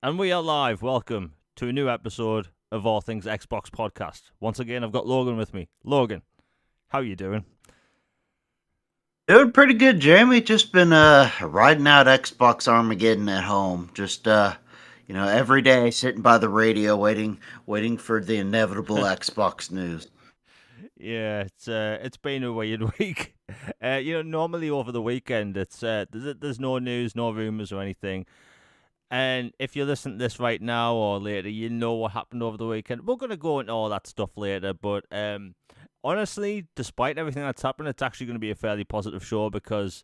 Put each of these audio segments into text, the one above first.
And we are live. Welcome to a new episode of All Things Xbox Podcast. Once again, I've got Logan with me. Logan, how you doing? Doing pretty good, Jamie. Just been riding out Xbox Armageddon at home. Just every day sitting by the radio waiting for the inevitable Xbox news. Yeah, it's been a weird week. Normally over the weekend, there's no news, no rumors or anything. And if you're listening to this right now or later, you know what happened over the weekend. We're gonna go into all that stuff later, but honestly, despite everything that's happened, it's actually going to be a fairly positive show because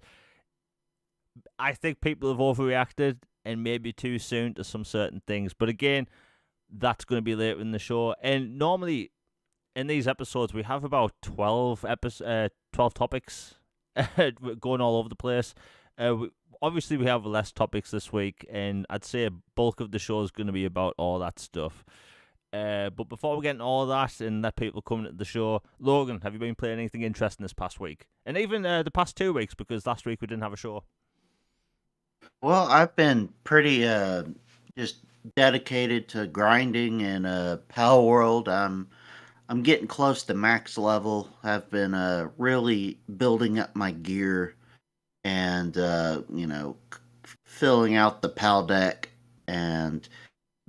I think people have overreacted and maybe too soon to some certain things. But again, that's going to be later in the show. And normally in these episodes, we have about 12 topics going all over the place. Obviously, we have less topics this week, and I'd say a bulk of the show is going to be about all that stuff. But before we get into all that and let people come into the show, Logan, have you been playing anything interesting this past week? And even the past 2 weeks, because last week we didn't have a show. Well, I've been pretty just dedicated to grinding in Palworld. I'm getting close to max level. I've been really building up my gear and filling out the PAL deck and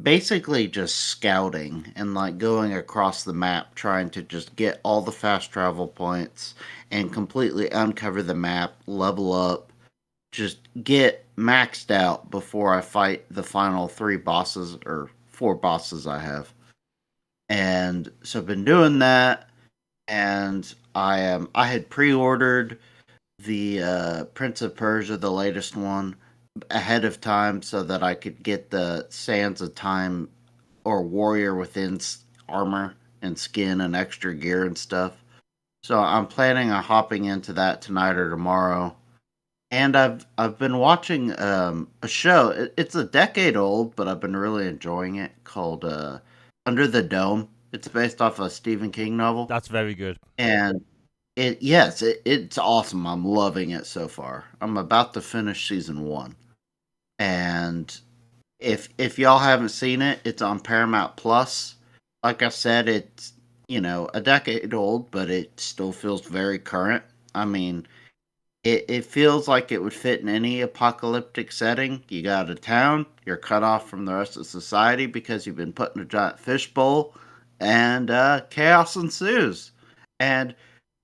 basically just scouting and like going across the map trying to just get all the fast travel points and completely uncover the map, level up, just get maxed out before I fight the final three bosses or four bosses I have. And so I've been doing that, and I had pre-ordered the Prince of Persia, the latest one, ahead of time so that I could get the Sands of Time or Warrior Within armor and skin and extra gear and stuff. So I'm planning on hopping into that tonight or tomorrow. And I've been watching a show. It's a decade old, but I've been really enjoying it called Under the Dome. It's based off a Stephen King novel, That's very good. and it's awesome. I'm loving it so far. I'm about to finish season 1. And if y'all haven't seen it, it's on Paramount Plus. Like I said, it's a decade old, but it still feels very current. I mean, it feels like it would fit in any apocalyptic setting. You got a town, you're cut off from the rest of society because you've been put in a giant fishbowl, and chaos ensues. And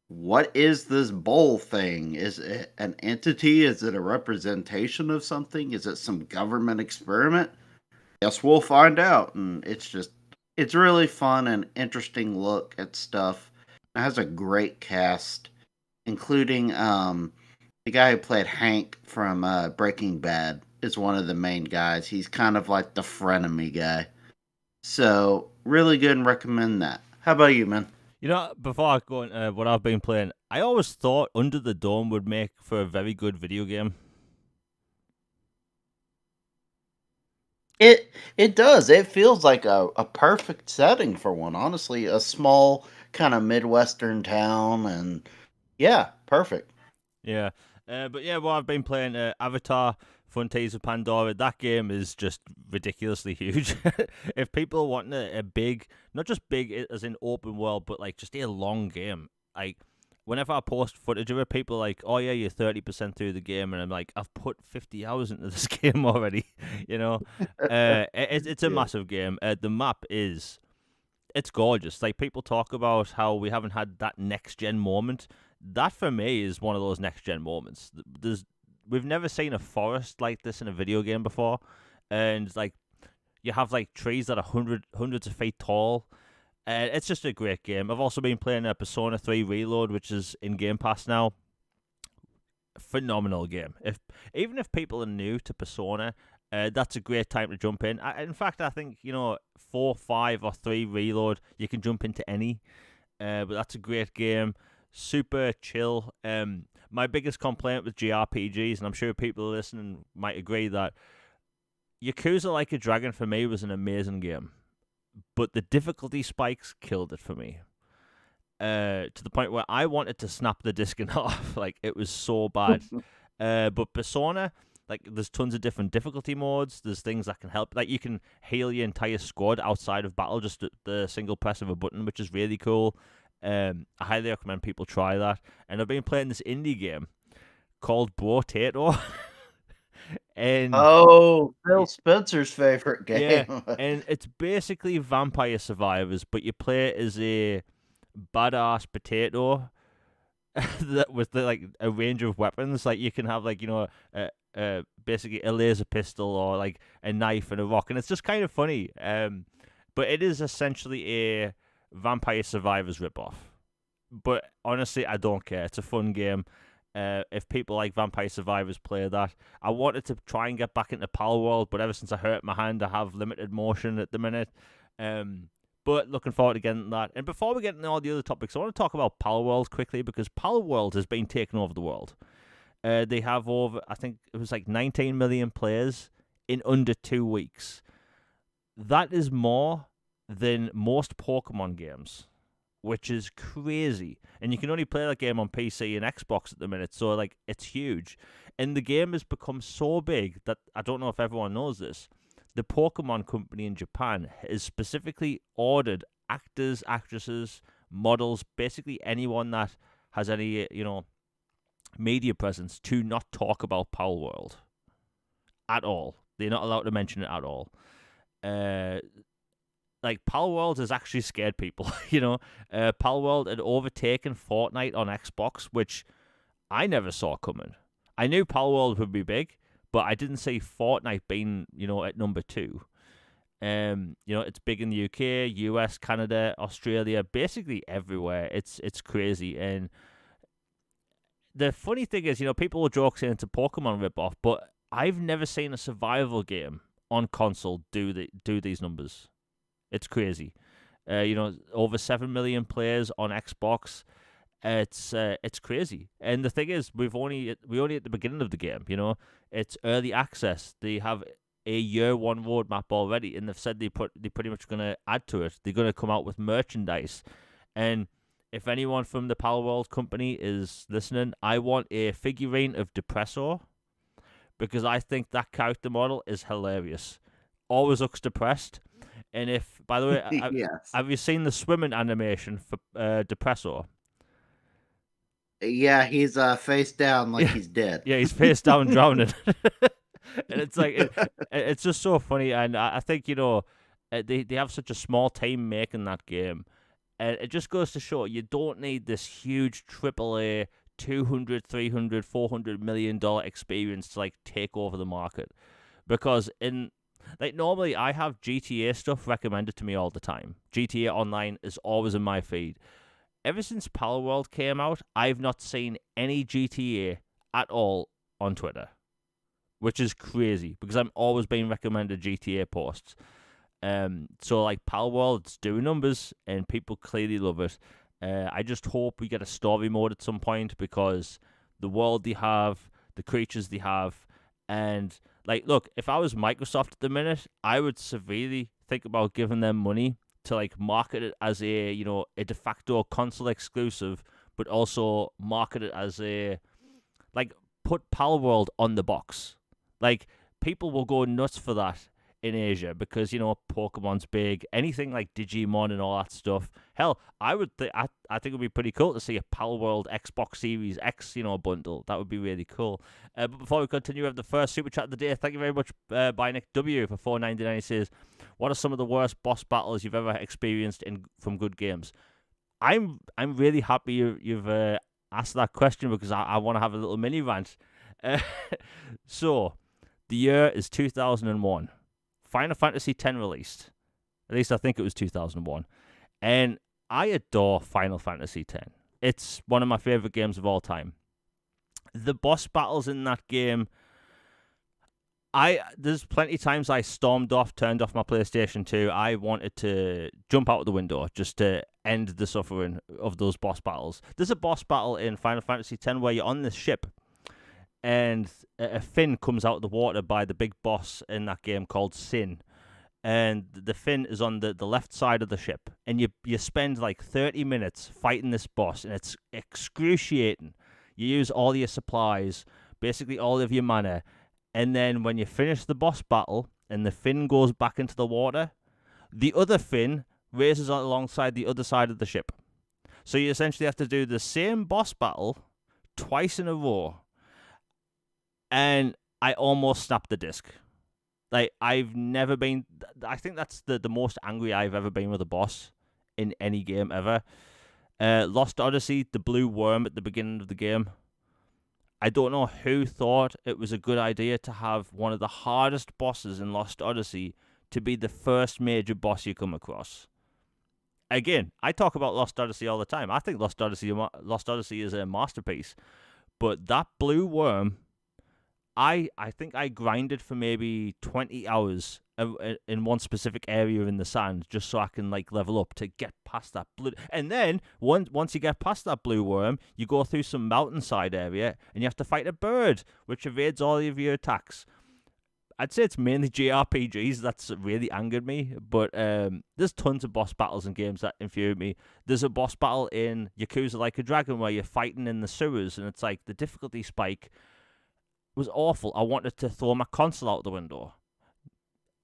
what is this bowl thing? Is it an entity? Is it a representation of something? Is it some government experiment? Guess we'll find out. And it's really fun and interesting look at stuff. It has a great cast, including the guy who played Hank from Breaking Bad is one of the main guys. He's kind of like the frenemy guy. So really good and recommend that. How about you, man? Before I go into what I've been playing, I always thought Under the Dome would make for a very good video game. It does. It feels like a perfect setting for one. Honestly, a small kind of midwestern town, and yeah, perfect. Yeah. But yeah, well, I've been playing Avatar Frontiers of Pandora. That game is just ridiculously huge. If people want a big, not just big as in open world, but like just a long game, like whenever I post footage of it, people are like, "Oh yeah, you're 30% through the game," and I'm like, "I've put 50 hours into this game already." you know, it's a Yeah. massive game. The map is it's gorgeous. Like people talk about how we haven't had that next gen moment. That for me is one of those next gen moments. We've never seen a forest like this in a video game before, and like you have like trees that are hundreds of feet tall. It's just a great game. I've also been playing a Persona 3 Reload, which is in Game Pass now. Phenomenal game. If even if people are new to Persona, that's a great time to jump in. In fact, I think 4, 5, or 3 Reload, you can jump into any. But that's a great game. Super chill. My biggest complaint with JRPGs, and I'm sure people listening might agree that Yakuza Like a Dragon for me was an amazing game, but the difficulty spikes killed it for me. To the point where I wanted to snap the disc in half. Like it was so bad. But Persona, Like, there's tons of different difficulty modes. There's things that can help. Like, you can heal your entire squad outside of battle just at the single press of a button, which is really cool. I highly recommend people try that. And I've been playing this indie game called Brotato. And Oh, Phil Spencer's favorite yeah, game. and it's basically Vampire Survivors, but you play as a badass potato that with like a range of weapons. Like, you can have, like, basically a laser pistol or like a knife and a rock, and it's just kind of funny. But it is essentially a Vampire Survivors ripoff. But honestly, I don't care. It's a fun game. If people like Vampire Survivors, play that. I wanted to try and get back into Palworld, but ever since I hurt my hand, I have limited motion at the minute. But looking forward to getting that. And before we get into all the other topics, I want to talk about Palworld quickly, because Palworld has been taking over the world. They have over, I think it was like 19 million players in under 2 weeks. That is more than most Pokemon games, which is crazy. And you can only play that game on PC and Xbox at the minute, so like, it's huge. And the game has become so big that I don't know if everyone knows this. The Pokemon company in Japan has specifically ordered actors, actresses, models, basically anyone that has any, media presence, to not talk about Palworld at all. They're not allowed to mention it at all. Like, Palworld has actually scared people, Palworld had overtaken Fortnite on Xbox, which I never saw coming. I knew Palworld would be big, but I didn't see Fortnite being, at number 2. It's big in the UK, US, Canada, Australia, basically everywhere. It's crazy. And the funny thing is, people will joke saying it's a Pokemon ripoff, but I've never seen a survival game on console do these numbers. It's crazy. Over 7 million players on Xbox. It's crazy. And the thing is, we're only at the beginning of the game. It's early access. They have a year one roadmap already, and they've said they're pretty much going to add to it. They're going to come out with merchandise. And if anyone from the Palworld company is listening, I want a figurine of Depressor, because I think that character model is hilarious. Always looks depressed. And if, by the way, Yes. have you seen the swimming animation for Depressor? Yeah, he's face down like he's dead. Yeah, he's face down drowning. And it's like, it's just so funny. And I think, they have such a small team making that game. And it just goes to show you don't need this huge AAA $200, $300, $400 million experience to like take over the market. Because normally I have GTA stuff recommended to me all the time. GTA Online is always in my feed. Ever since Palworld came out, I've not seen any GTA at all on Twitter, which is crazy because I'm always being recommended GTA posts. So like, Palworld's doing numbers and people clearly love it. I just hope we get a story mode at some point, because the world they have, the creatures they have, and like, look, if I was Microsoft at the minute, I would severely think about giving them money to like market it as a a de facto console exclusive, but also market it as a, like, put Palworld on the box. Like, people will go nuts for that in Asia because Pokemon's big. Anything like Digimon and all that stuff. Hell, I think it would be pretty cool to see a Palworld Xbox Series X bundle. That would be really cool. But before we continue, we have the first super chat of the day. Thank you very much, by Nick W for $4.99. He says, "What are some of the worst boss battles you've ever experienced from good games?" I'm really happy you've asked that question, because I want to have a little mini rant. So, the year is 2001. Final Fantasy X released. At least I think it was 2001. And I adore Final Fantasy X. It's one of my favorite games of all time. The boss battles in that game, there's plenty of times I turned off my PlayStation 2. I wanted to jump out of the window just to end the suffering of those boss battles. There's a boss battle in Final Fantasy X where you're on this ship, and a fin comes out of the water by the big boss in that game called Sin. And the fin is on the left side of the ship. And you spend like 30 minutes fighting this boss, and it's excruciating. You use all your supplies, basically all of your mana, And then when you finish the boss battle and the fin goes back into the water, the other fin races alongside the other side of the ship. So you essentially have to do the same boss battle twice in a row. And I almost snapped the disc. Like, I've never been... I think that's the most angry I've ever been with a boss in any game ever. Lost Odyssey, the blue worm at the beginning of the game. I don't know who thought it was a good idea to have one of the hardest bosses in Lost Odyssey to be the first major boss you come across. Again, I talk about Lost Odyssey all the time. I think Lost Odyssey is a masterpiece. But that blue worm, I think I grinded for maybe 20 hours in one specific area in the sand just so I can like level up to get past that blue. And then once you get past that blue worm, you go through some mountainside area and you have to fight a bird which evades all of your attacks. I'd say it's mainly JRPGs that's really angered me, but there's tons of boss battles in games that infuriate me. There's a boss battle in Yakuza Like a Dragon where you're fighting in the sewers and it's like the difficulty spike was awful. I wanted to throw my console out the window.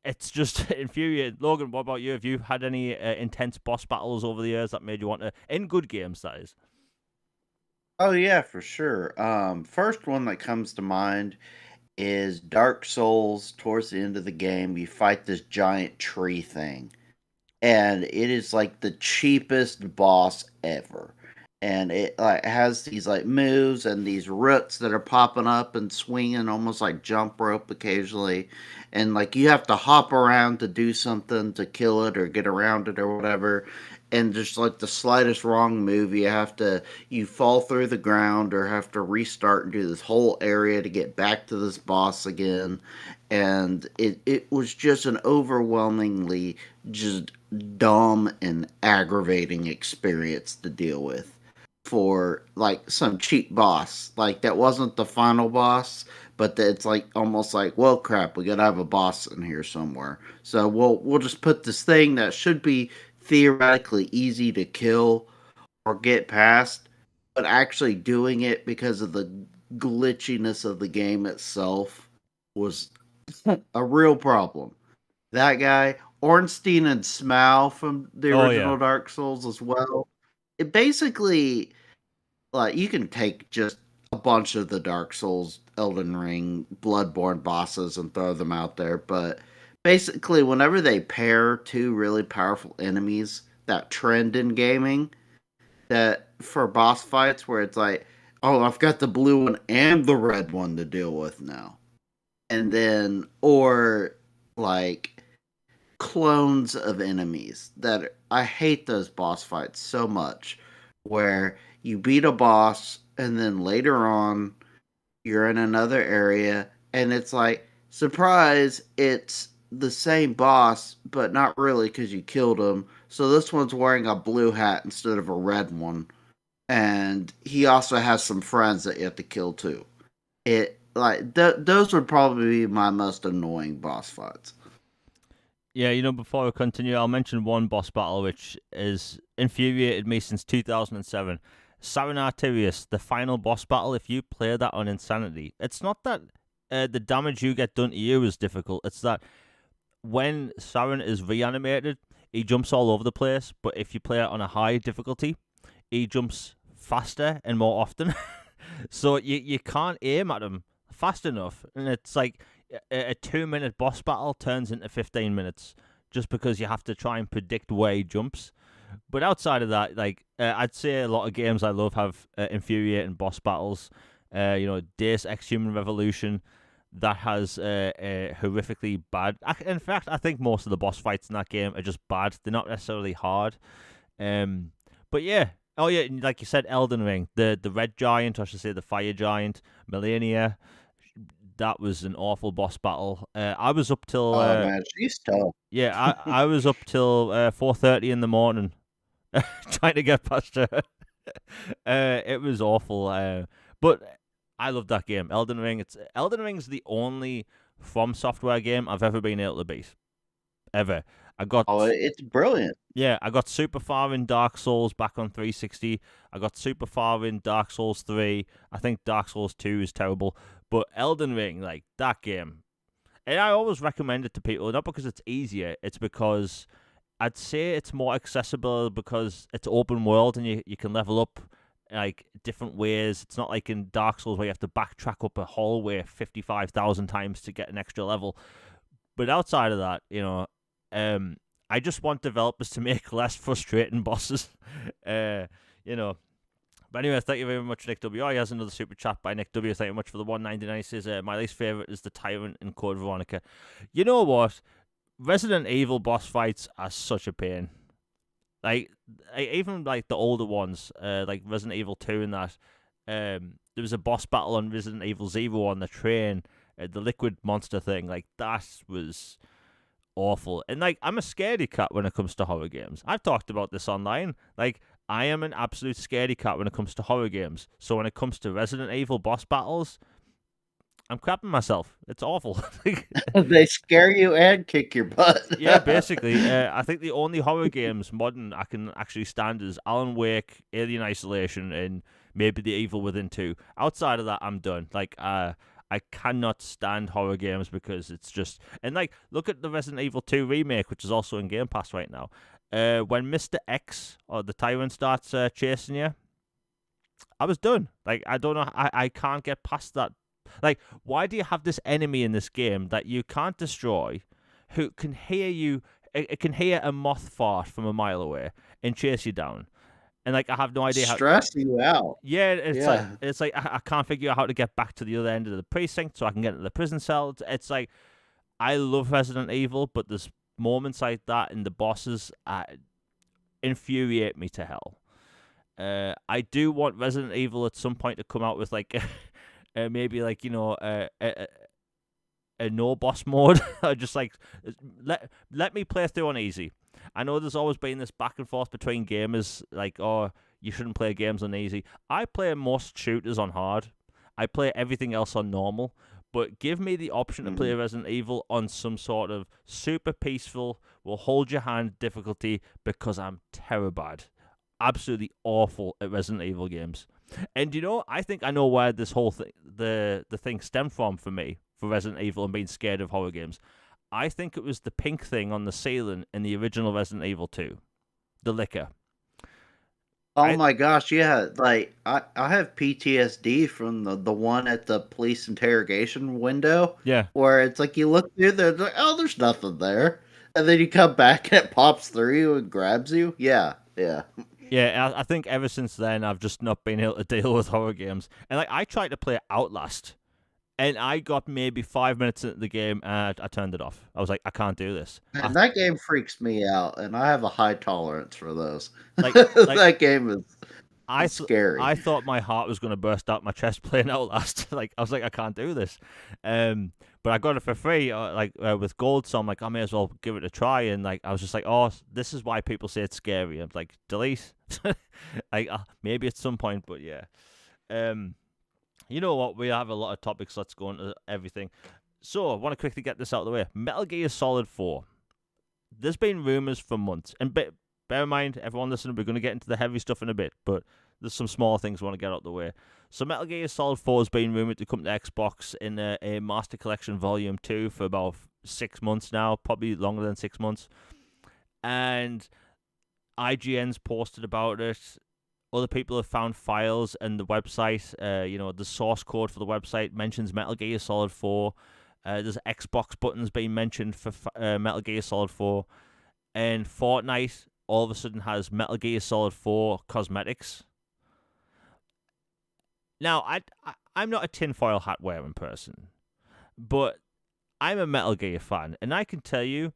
It's just infuriating. Logan, what about you? Have you had any intense boss battles over the years that made you want to, in good games, that is? Oh yeah, for sure. First one that comes to mind is Dark Souls. Towards the end of the game, you fight this giant tree thing, and it is like the cheapest boss ever. And it like has these like moves and these roots that are popping up and swinging almost like jump rope occasionally, and like you have to hop around to do something to kill it or get around it or whatever. And just like the slightest wrong move, you fall through the ground or have to restart and do this whole area to get back to this boss again. And it was just an overwhelmingly just dumb and aggravating experience to deal with for like some cheap boss. Like that wasn't the final boss, but it's like almost like, well, crap, we gotta have a boss in here somewhere. So we'll just put this thing that should be theoretically easy to kill or get past, but actually doing it because of the glitchiness of the game itself was a real problem. That guy, Ornstein and Smough from the original Dark Souls as well. It basically, like, you can take just a bunch of the Dark Souls, Elden Ring, Bloodborne bosses and throw them out there, but basically, whenever they pair two really powerful enemies, that trend in gaming, that for boss fights where it's like, oh, I've got the blue one and the red one to deal with now. And then, or like clones of enemies that I hate those boss fights so much where you beat a boss and then later on you're in another area and it's like, surprise, it's the same boss, but not really because you killed him. So this one's wearing a blue hat instead of a red one. And he also has some friends that you have to kill too. It like those would probably be my most annoying boss fights. Yeah, before we continue, I'll mention one boss battle which has infuriated me since 2007. Sarin Arterius, the final boss battle, if you play that on Insanity, it's not that the damage you get done to you is difficult, it's that when Sarin is reanimated, he jumps all over the place, but if you play it on a high difficulty, he jumps faster and more often. So you can't aim at him fast enough. And it's like a 2-minute boss battle turns into 15 minutes just because you have to try and predict where he jumps. But outside of that, like I'd say a lot of games I love have infuriating boss battles. Deus Ex Human Revolution, that has horrifically bad... In fact, I think most of the boss fights in that game are just bad. They're not necessarily hard. But yeah. Oh yeah, like you said, Elden Ring. The Red Giant, or I should say the Fire Giant, Melania. That was an awful boss battle. I was up till... oh man, she's tough. Yeah, I was up till 4:30 in the morning trying to get past her. It was awful. But I love that game, Elden Ring. Elden Ring's the only From Software game I've ever been able to beat, ever. It's brilliant. Yeah, I got super far in Dark Souls back on 360. I got super far in Dark Souls 3. I think Dark Souls 2 is terrible, But Elden Ring, like that game, and I always recommend it to people, not because it's easier, it's because I'd say it's more accessible because it's open world and you can level up like different ways. It's not like in Dark Souls where you have to backtrack up a hallway 55,000 times to get an extra level. But outside of that, I just want developers to make less frustrating bosses. you know. But anyway, thank you very much, Nick W. Oh, he has another super chat by Nick W. Thank you much for the 199. He says, my least favorite is the Tyrant in Code Veronica. You know what? Resident Evil boss fights are such a pain. Like even like the older ones, like Resident Evil 2 and that. There was a boss battle on Resident Evil 0 on the train, the liquid monster thing. Like that was awful. And like I'm a scaredy cat when it comes to horror games. I've talked about this online. Like I am an absolute scaredy cat when it comes to horror games. So when it comes to Resident Evil boss battles, I'm crapping myself. It's awful. They scare you and kick your butt. Yeah, basically. I think the only horror games modern I can actually stand is Alan Wake, Alien Isolation, and maybe The Evil Within 2. Outside of that, I'm done. Like, I cannot stand horror games because it's just... And, like, look at the Resident Evil 2 remake, which is also in Game Pass right now. When Mr. X, or the Tyrant, starts chasing you, I was done. Like, I don't know... I can't get past that. Like, why do you have this enemy in this game that you can't destroy, who can hear you? It can hear a moth fart from a mile away and chase you down, and like I have no idea how. Stress you out. Yeah, it's like I can't figure out how to get back to the other end of the precinct so I can get into the prison cell. It's like I love Resident Evil, but there's moments like that in the bosses infuriate me to hell. I do want Resident Evil at some point to come out with like. Maybe like a no boss mode. Just like let me play through on easy. I know there's always been this back and forth between gamers, like, oh, you shouldn't play games on easy. I play most shooters on hard. I play everything else on normal. But give me the option to play Resident Evil on some sort of super peaceful, will hold your hand difficulty, because I'm terrible, absolutely awful at Resident Evil games. And I think I know where this whole thing, the thing stemmed from for me, for Resident Evil and being scared of horror games. I think it was the pink thing on the ceiling in the original Resident Evil 2. The liquor. Oh my gosh, yeah. Like, I have PTSD from the one at the police interrogation window. Yeah. Where it's like you look through there, it's like, oh, there's nothing there. And then you come back and it pops through you and grabs you. Yeah, yeah. Yeah, I think ever since then, I've just not been able to deal with horror games. And like, I tried to play Outlast, and I got maybe 5 minutes into the game, and I turned it off. I was like, I can't do this. And that game freaks me out, and I have a high tolerance for those. Like that game is scary. I thought my heart was going to burst out my chest playing Outlast. Like, I was like, I can't do this. But I got it for free, with gold, so I'm like, I may as well give it a try. And like, I was just like, oh, this is why people say it's scary. I'm like, delete. Like, maybe at some point, but yeah. You know what? We have a lot of topics. Let's go into everything. So I want to quickly get this out of the way. Metal Gear Solid 4. There's been rumors for months, and bear in mind, everyone listening, we're going to get into the heavy stuff in a bit, but there's some small things we want to get out of the way. So Metal Gear Solid 4 has been rumored to come to Xbox in a Master Collection Volume 2 for about 6 months now, probably longer than 6 months. And IGN's posted about it. Other people have found files, and the website, the source code for the website mentions Metal Gear Solid 4. There's Xbox buttons being mentioned for Metal Gear Solid 4. And Fortnite all of a sudden has Metal Gear Solid 4 cosmetics. Now, I'm not a tinfoil hat wearing person, but I'm a Metal Gear fan, and I can tell you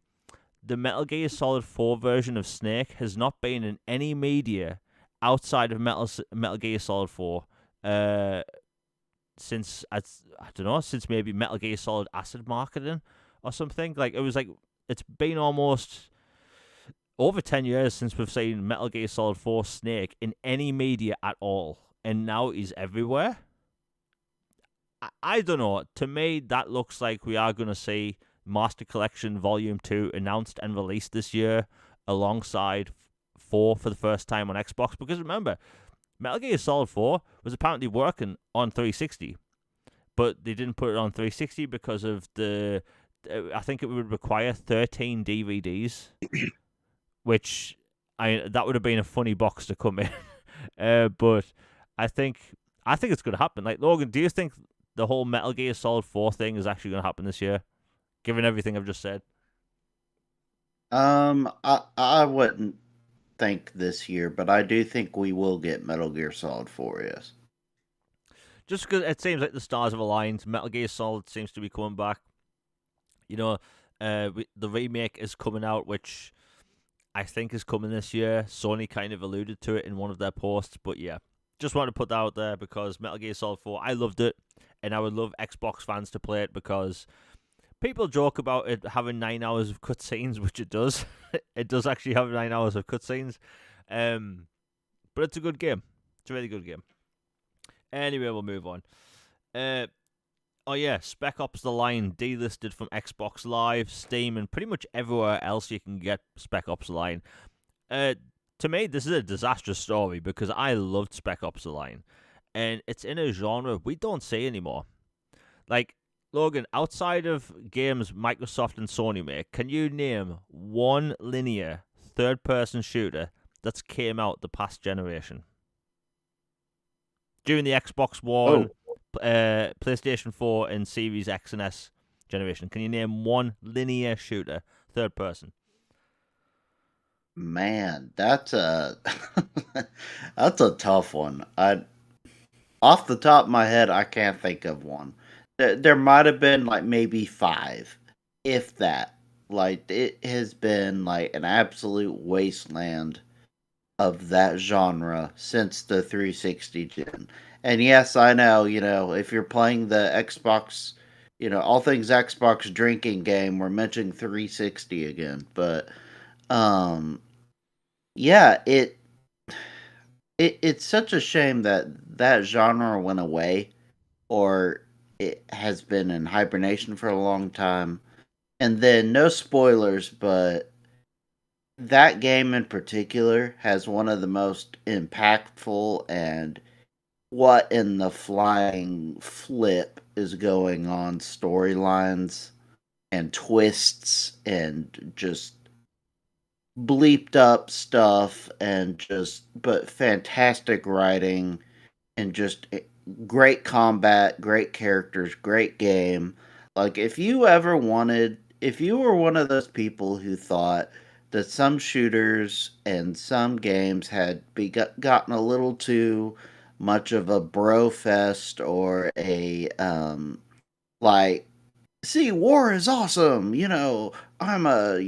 the Metal Gear Solid 4 version of Snake has not been in any media outside of Metal Gear Solid 4 since, I don't know, since maybe Metal Gear Solid Acid marketing or something. Like, it's been almost over 10 years since we've seen Metal Gear Solid 4 Snake in any media at all. And now he's everywhere. I don't know. To me, that looks like we are going to see Master Collection Volume 2 announced and released this year alongside 4 for the first time on Xbox. Because remember, Metal Gear Solid 4 was apparently working on 360. but they didn't put it on 360 because of the. I think it would require 13 DVDs, which that would have been a funny box to come in. But I think it's going to happen. Like, Logan, do you think the whole Metal Gear Solid 4 thing is actually going to happen this year, given everything I've just said? I wouldn't think this year, but I do think we will get Metal Gear Solid 4. Yes. Just because it seems like the stars have aligned. Metal Gear Solid seems to be coming back. You know, the remake is coming out, which I think is coming this year. Sony kind of alluded to it in one of their posts, but yeah, just wanted to put that out there because Metal Gear Solid 4, I loved it, and I would love Xbox fans to play it because people joke about it having 9 hours of cutscenes, which it does. It does actually have 9 hours of cutscenes, but it's a good game. It's a really good game. Anyway, we'll move on. Oh yeah, Spec Ops: The Line delisted from Xbox Live, Steam, and pretty much everywhere else you can get Spec Ops: The Line. To me, this is a disastrous story because I loved Spec Ops: The Line, and it's in a genre we don't see anymore. Like, Logan, outside of games Microsoft and Sony make, can you name one linear third-person shooter that's came out the past generation? During the Xbox One, PlayStation 4, and Series X and S generation, can you name one linear shooter, third person? Man, that's a that's a tough one. Off the top of my head, I can't think of one. There might have been like maybe 5, if that. Like, it has been like an absolute wasteland of that genre since the 360 gen. And yes, I know, if you're playing the Xbox, all things Xbox drinking game, we're mentioning 360 again. But yeah, it's such a shame that genre went away, or it has been in hibernation for a long time. And then, no spoilers, but that game in particular has one of the most impactful and what in the flying flip is going on storylines and twists and just bleeped up stuff and but fantastic writing and just great combat, great characters, great game. Like, if you were one of those people who thought that some shooters and some games had gotten a little too much of a bro fest, or a like, see, war is awesome, I'm a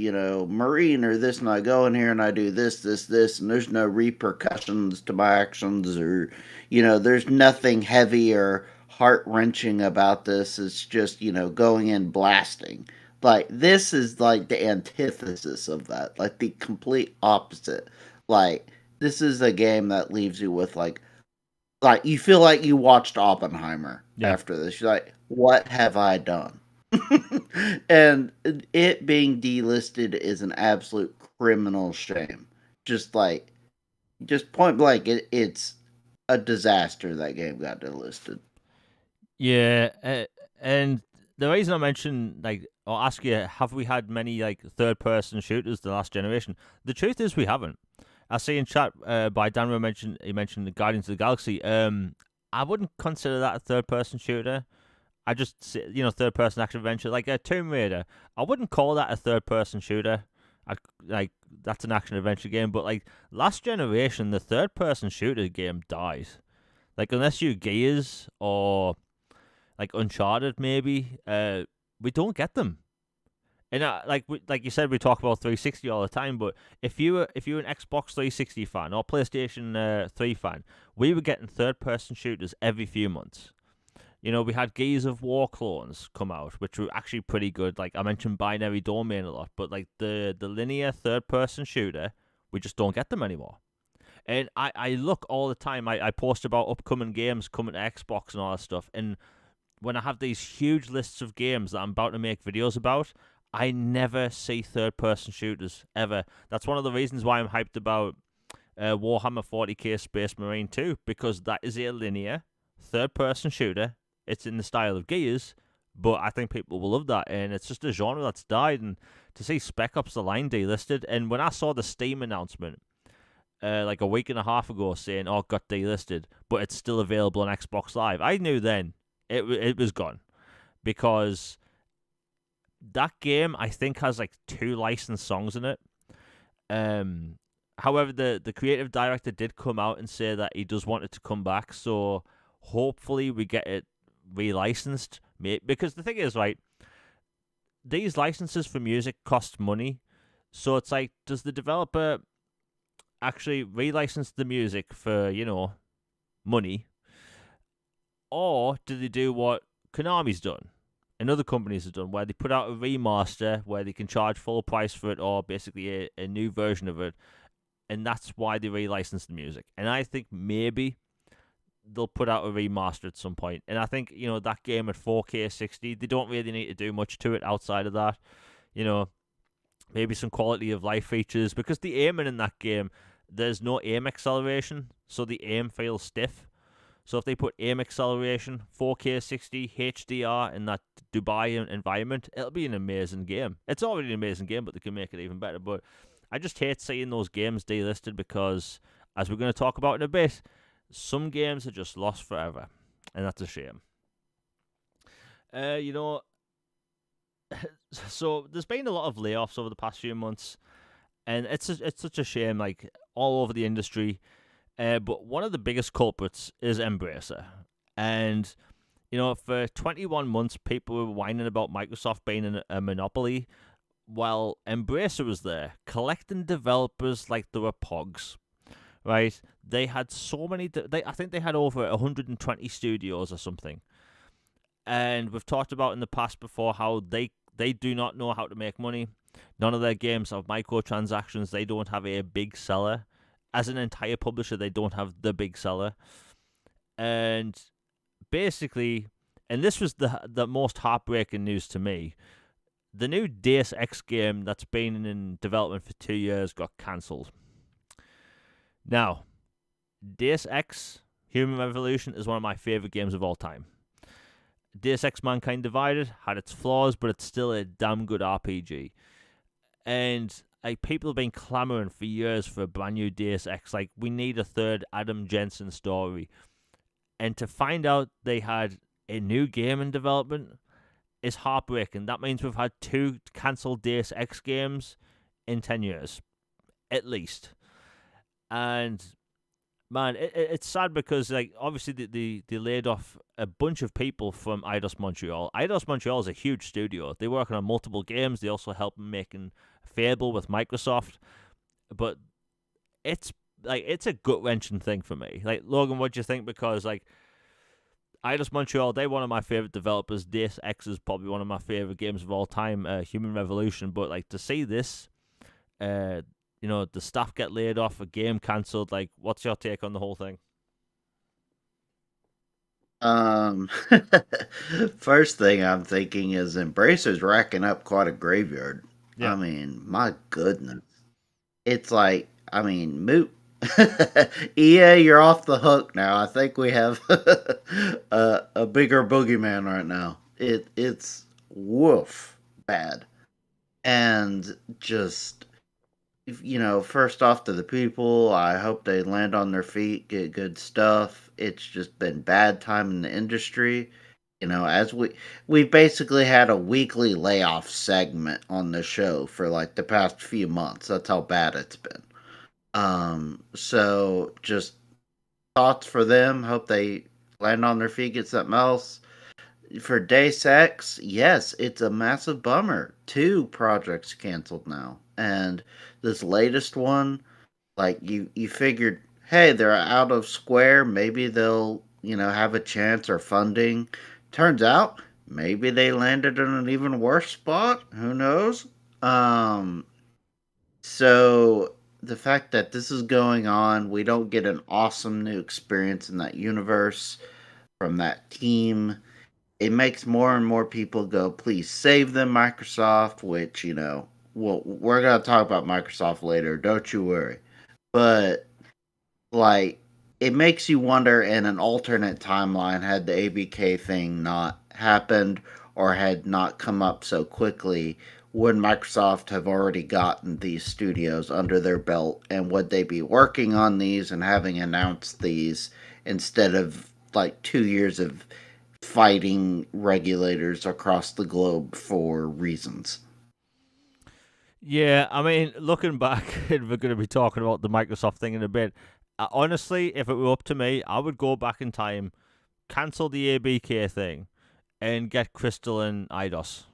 marine or this, and I go in here and I do this, and there's no repercussions to my actions, or there's nothing heavy or heart-wrenching about this. It's just going in blasting. Like, this is like the antithesis of that, like the complete opposite. Like, this is a game that leaves you with like you feel like you watched Oppenheimer after this. You're like, what have I done? And it being delisted is an absolute criminal shame. Just point blank, it's a disaster that game got delisted. Yeah, and the reason I mentioned, like, I'll ask you, have we had many like third-person shooters the last generation? The truth is, we haven't. I see in chat by Dan, he mentioned the Guardians of the Galaxy. I wouldn't consider that a third-person shooter. I just, third-person action adventure, like a Tomb Raider. I wouldn't call that a third-person shooter. That's an action adventure game. But like last generation, the third-person shooter game died. Like, unless you Gears or like Uncharted, maybe, we don't get them. And like you said, we talk about 360 all the time. But if you're an Xbox 360 fan or PlayStation 3 fan, we were getting third-person shooters every few months. We had Gears of War clones come out, which were actually pretty good. Like, I mentioned Binary Domain a lot, but like the linear third-person shooter, we just don't get them anymore. And I look all the time. I post about upcoming games coming to Xbox and all that stuff. And when I have these huge lists of games that I'm about to make videos about, I never see third-person shooters, ever. That's one of the reasons why I'm hyped about Warhammer 40k Space Marine 2, because that is a linear third-person shooter it's in the style of Gears, but I think people will love that, and it's just a genre that's died. And to see Spec Ops: The Line delisted, and when I saw the Steam announcement like a week and a half ago saying, "Oh, it got delisted, but it's still available on Xbox Live," I knew then it was gone, because that game I think has like 2 licensed songs in it. However, the creative director did come out and say that he does want it to come back, so hopefully we get it relicensed. Because the thing is, right, these licenses for music cost money, so it's like, does the developer actually relicense the music for, money, or do they do what Konami's done and other companies have done, where they put out a remaster where they can charge full price for it, or basically a new version of it, and that's why they relicense the music. And I think maybe they'll put out a remaster at some point. And I think, that game at 4K 60, they don't really need to do much to it outside of that. Maybe some quality of life features, because the aiming in that game, there's no aim acceleration, so the aim feels stiff. So if they put aim acceleration, 4K 60, HDR in that Dubai environment, it'll be an amazing game. It's already an amazing game, but they can make it even better. But I just hate seeing those games delisted, because, as we're going to talk about in a bit, some games are just lost forever, and that's a shame. So there's been a lot of layoffs over the past few months, and it's such a shame, like, all over the industry. But one of the biggest culprits is Embracer. And, for 21 months, people were whining about Microsoft being a monopoly, while Embracer was there, collecting developers like they were pogs, right? They had so many, I think they had over 120 studios or something. And we've talked about in the past before how they do not know how to make money. None of their games have microtransactions. They don't have a big seller. As an entire publisher, they don't have the big seller. And basically, and this was the most heartbreaking news to me, the new Deus Ex game that's been in development for 2 years got cancelled. Now, Deus Ex Human Revolution is one of my favourite games of all time. Deus Ex Mankind Divided had its flaws, but it's still a damn good RPG. And people have been clamoring for years for a brand new Deus Ex. Like, we need a third Adam Jensen story. And to find out they had a new game in development is heartbreaking. That means we've had 2 cancelled Deus Ex games in 10 years, at least. And man, it's sad, because, like, obviously they laid off a bunch of people from Eidos Montreal. Eidos Montreal is a huge studio. They work on multiple games. They also help making Fable with Microsoft. But it's a gut-wrenching thing for me. Like, Logan, what do you think? Because, like, Eidos Montreal, they're one of my favorite developers. Deus Ex is probably one of my favorite games of all time, Human Revolution. But, like, to see this, the staff get laid off, a game cancelled, like, what's your take on the whole thing? First thing I'm thinking is Embracer's racking up quite a graveyard. Yeah. I mean, my goodness. It's like, moot. EA, you're off the hook now. I think we have a bigger boogeyman right now. It's woof bad. And just, first off, to the people, I hope they land on their feet, get good stuff. It's just been bad time in the industry. As we've basically had a weekly layoff segment on the show for like the past few months. That's how bad it's been. So just thoughts for them. Hope they land on their feet, get something else. For Deus Ex, yes, it's a massive bummer. 2 projects canceled now. And this latest one, like, you figured, hey, they're out of Square, maybe they'll, have a chance or funding. Turns out, maybe they landed in an even worse spot. Who knows? So the fact that this is going on, we don't get an awesome new experience in that universe from that team. It makes more and more people go, please save them, Microsoft, which, we're going to talk about Microsoft later. Don't you worry. But, like, it makes you wonder, in an alternate timeline, had the ABK thing not happened or had not come up so quickly, would Microsoft have already gotten these studios under their belt, and would they be working on these and having announced these instead of like 2 years of fighting regulators across the globe for reasons? Yeah, I mean, looking back, and we're going to be talking about the Microsoft thing in a bit. Honestly, if it were up to me, I would go back in time, cancel the ABK thing, and get Crystal and IDOS.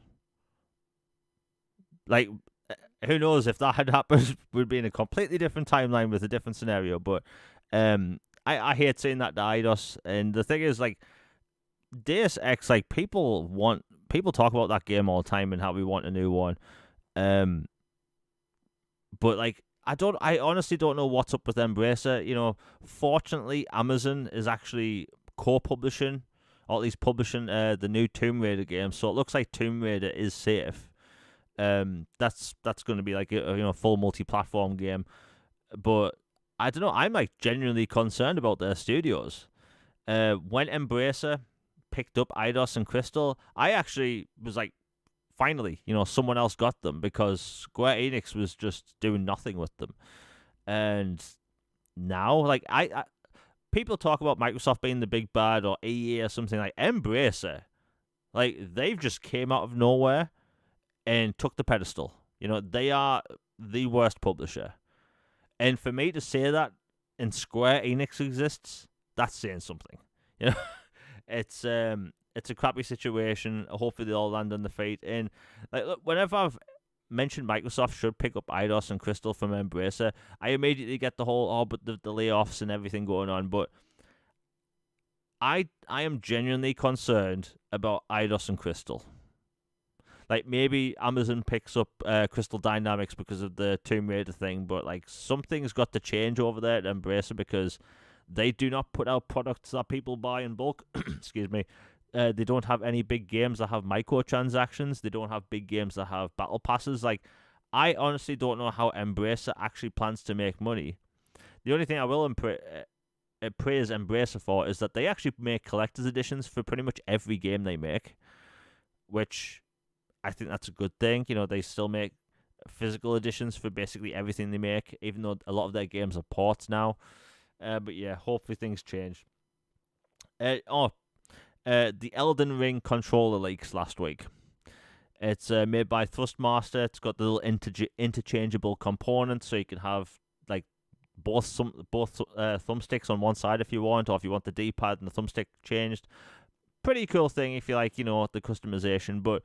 Like, who knows if that had happened, we'd be in a completely different timeline with a different scenario. But I hate saying that to IDOS, and the thing is, like, Deus Ex, like, people talk about that game all the time and how we want a new one. But like, I honestly don't know what's up with Embracer. You know, fortunately, Amazon is actually co-publishing, or at least publishing the new Tomb Raider game. So it looks like Tomb Raider is safe. That's going to be like a full multi-platform game. But I don't know. I'm like genuinely concerned about their studios. When Embracer picked up Eidos and Crystal, I actually was like, finally, someone else got them, because Square Enix was just doing nothing with them. And now, like, I people talk about Microsoft being the big bad or EA or something. Like, Embracer, like, they've just came out of nowhere and took the pedestal. They are the worst publisher. And for me to say that and Square Enix exists, that's saying something. It's a crappy situation. Hopefully they all land on the feet. And like, look, whenever I've mentioned Microsoft should pick up Eidos and Crystal from Embracer, I immediately get the whole but the layoffs and everything going on. But I am genuinely concerned about Eidos and Crystal. Like, maybe Amazon picks up Crystal Dynamics because of the Tomb Raider thing, but like, something's got to change over there at Embracer, because they do not put out products that people buy in bulk. Excuse me. They don't have any big games that have microtransactions. They don't have big games that have battle passes. Like, I honestly don't know how Embracer actually plans to make money. The only thing I will praise Embracer for is that they actually make collector's editions for pretty much every game they make, which I think that's a good thing. They still make physical editions for basically everything they make, even though a lot of their games are ports now. But yeah, hopefully things change. The Elden Ring controller leaks last week. It's made by Thrustmaster. It's got the little interchangeable components, so you can have like both thumbsticks on one side if you want, or if you want the D-pad and the thumbstick changed. Pretty cool thing if you like, the customization. But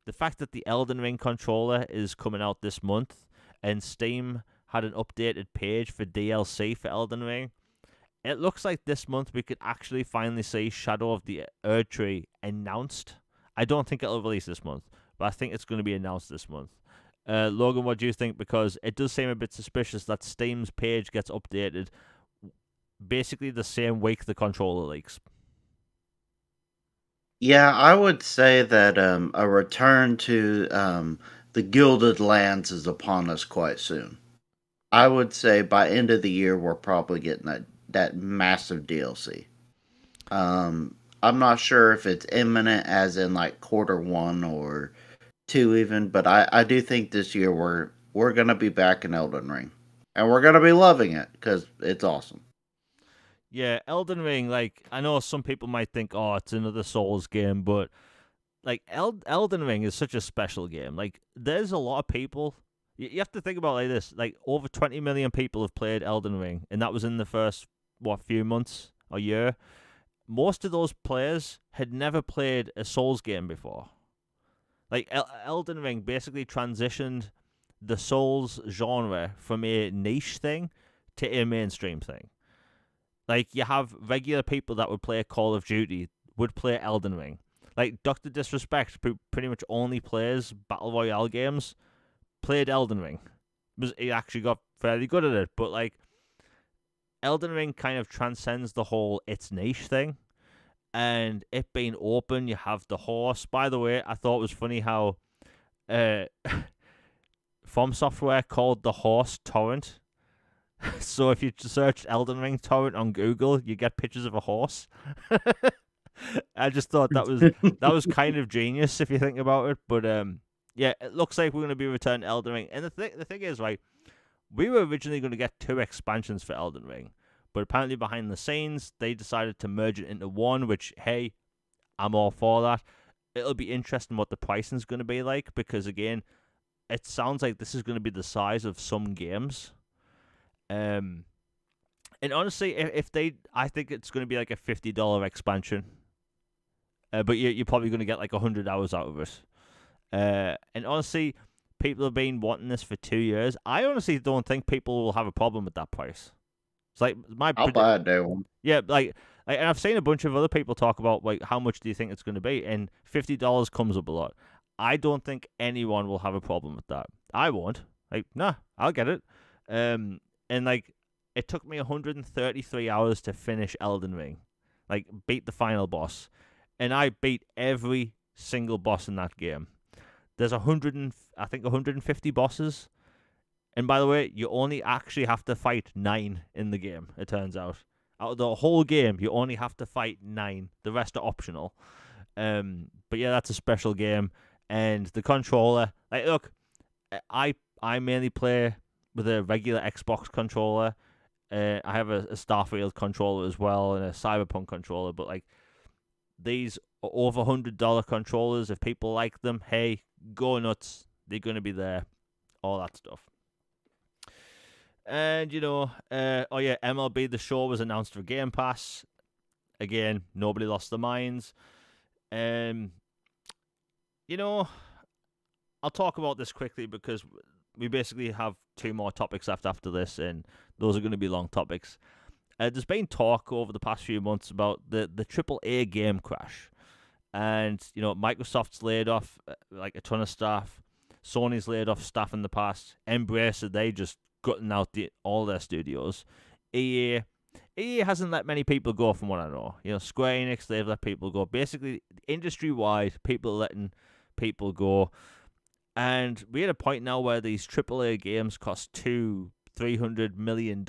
the fact that the Elden Ring controller is coming out this month, and Steam had an updated page for DLC for Elden Ring, it looks like this month we could actually finally see Shadow of the Erdtree announced. I don't think it'll release this month, but I think it's going to be announced this month. Logan, what do you think? Because it does seem a bit suspicious that Steam's page gets updated basically the same week the controller leaks. Yeah, I would say that a return to the Gilded Lands is upon us quite soon. I would say by end of the year we're probably getting that massive DLC. I'm not sure if it's imminent, as in like Q1 or 2 even, but I do think this year we're gonna be back in Elden Ring, and we're gonna be loving it because it's awesome. Yeah, Elden Ring, like, I know some people might think, oh, it's another Souls game, but like, Elden Ring is such a special game. Like, there's a lot of people. You have to think about it like this: like, over 20 million people have played Elden Ring, and that was in the first few months or year. Most of those players had never played a Souls game before. Like, Elden Ring basically transitioned the Souls genre from a niche thing to a mainstream thing. Like, you have regular people that would play Call of Duty would play Elden Ring. Like, Dr. Disrespect, who pretty much only plays Battle Royale games, played Elden Ring. He actually got fairly good at it, but like, Elden Ring kind of transcends the whole it's niche thing. And it being open, you have the horse. By the way, I thought it was funny how From Software called the horse Torrent. So if you search Elden Ring torrent on Google, you get pictures of a horse. I just thought that was kind of genius if you think about it. But yeah, it looks like we're going to be returning to Elden Ring. And the thing is, right, we were originally going to get 2 expansions for Elden Ring, but apparently behind the scenes they decided to merge it into one. Which, hey, I'm all for that. It'll be interesting what the pricing's going to be like, because again, it sounds like this is going to be the size of some games. And honestly, I think it's going to be like a $50 expansion, but you're probably going to get like 100 hours out of it. And honestly, people have been wanting this for 2 years. I honestly don't think people will have a problem with that price. It's like I'll buy a day one. yeah, and I've seen a bunch of other people talk about like how much do you think it's going to be, and $50 comes up a lot. I don't think anyone will have a problem with that. I won't. Like, nah, I'll get it. And like, it took me 133 hours to finish Elden Ring, like beat the final boss, and I beat every single boss in that game. There's 150 bosses, and by the way, you only actually have to fight 9 in the game. It turns out of the whole game, you only have to fight 9. The rest are optional. But yeah, that's a special game. And the controller, like, look, I mainly play with a regular Xbox controller. I have a Starfield controller as well and a Cyberpunk controller. But like, these are over $100 controllers. If people like them, hey, go nuts. They're gonna be there. All that stuff. And oh yeah, MLB The Show was announced for Game Pass. Again, nobody lost their minds. I'll talk about this quickly because we basically have 2 more topics left after this, and those are going to be long topics. There's been talk over the past few months about the AAA game crash, and Microsoft's laid off like a ton of staff. Sony's laid off staff in the past. Embracer, they just gutting out all their studios. EA hasn't let many people go, from what I know. Square Enix, they've let people go. Basically, industry-wide, people are letting people go. And we're at a point now where these AAA games cost $200-300 million.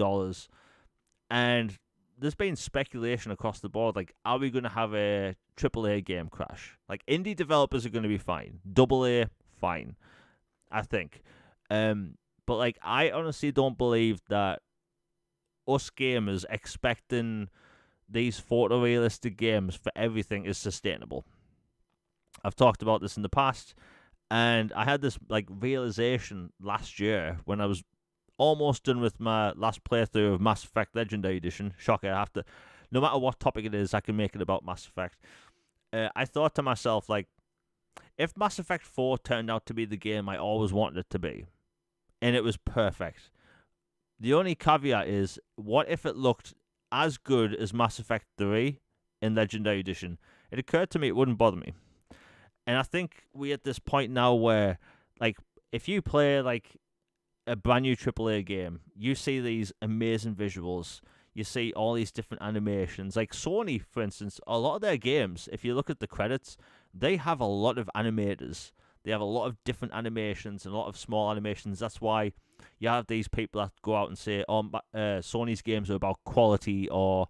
And there's been speculation across the board, like, are we going to have a AAA game crash? Like, indie developers are going to be fine. AA, fine, I think. But, like, I honestly don't believe that us gamers expecting these photorealistic games for everything is sustainable. I've talked about this in the past, and I had this like realization last year when I was almost done with my last playthrough of Mass Effect Legendary Edition. Shocker, I have to, no matter what topic it is, I can make it about Mass Effect. I thought to myself, like, if Mass Effect 4 turned out to be the game I always wanted it to be, and it was perfect, the only caveat is, what if it looked as good as Mass Effect 3 in Legendary Edition? It occurred to me it wouldn't bother me. And I think we're at this point now where, like, if you play, like, a brand new AAA game, you see these amazing visuals, you see all these different animations. Like, Sony, for instance, a lot of their games, if you look at the credits, they have a lot of animators. They have a lot of different animations and a lot of small animations. That's why you have these people that go out and say, oh, Sony's games are about quality, or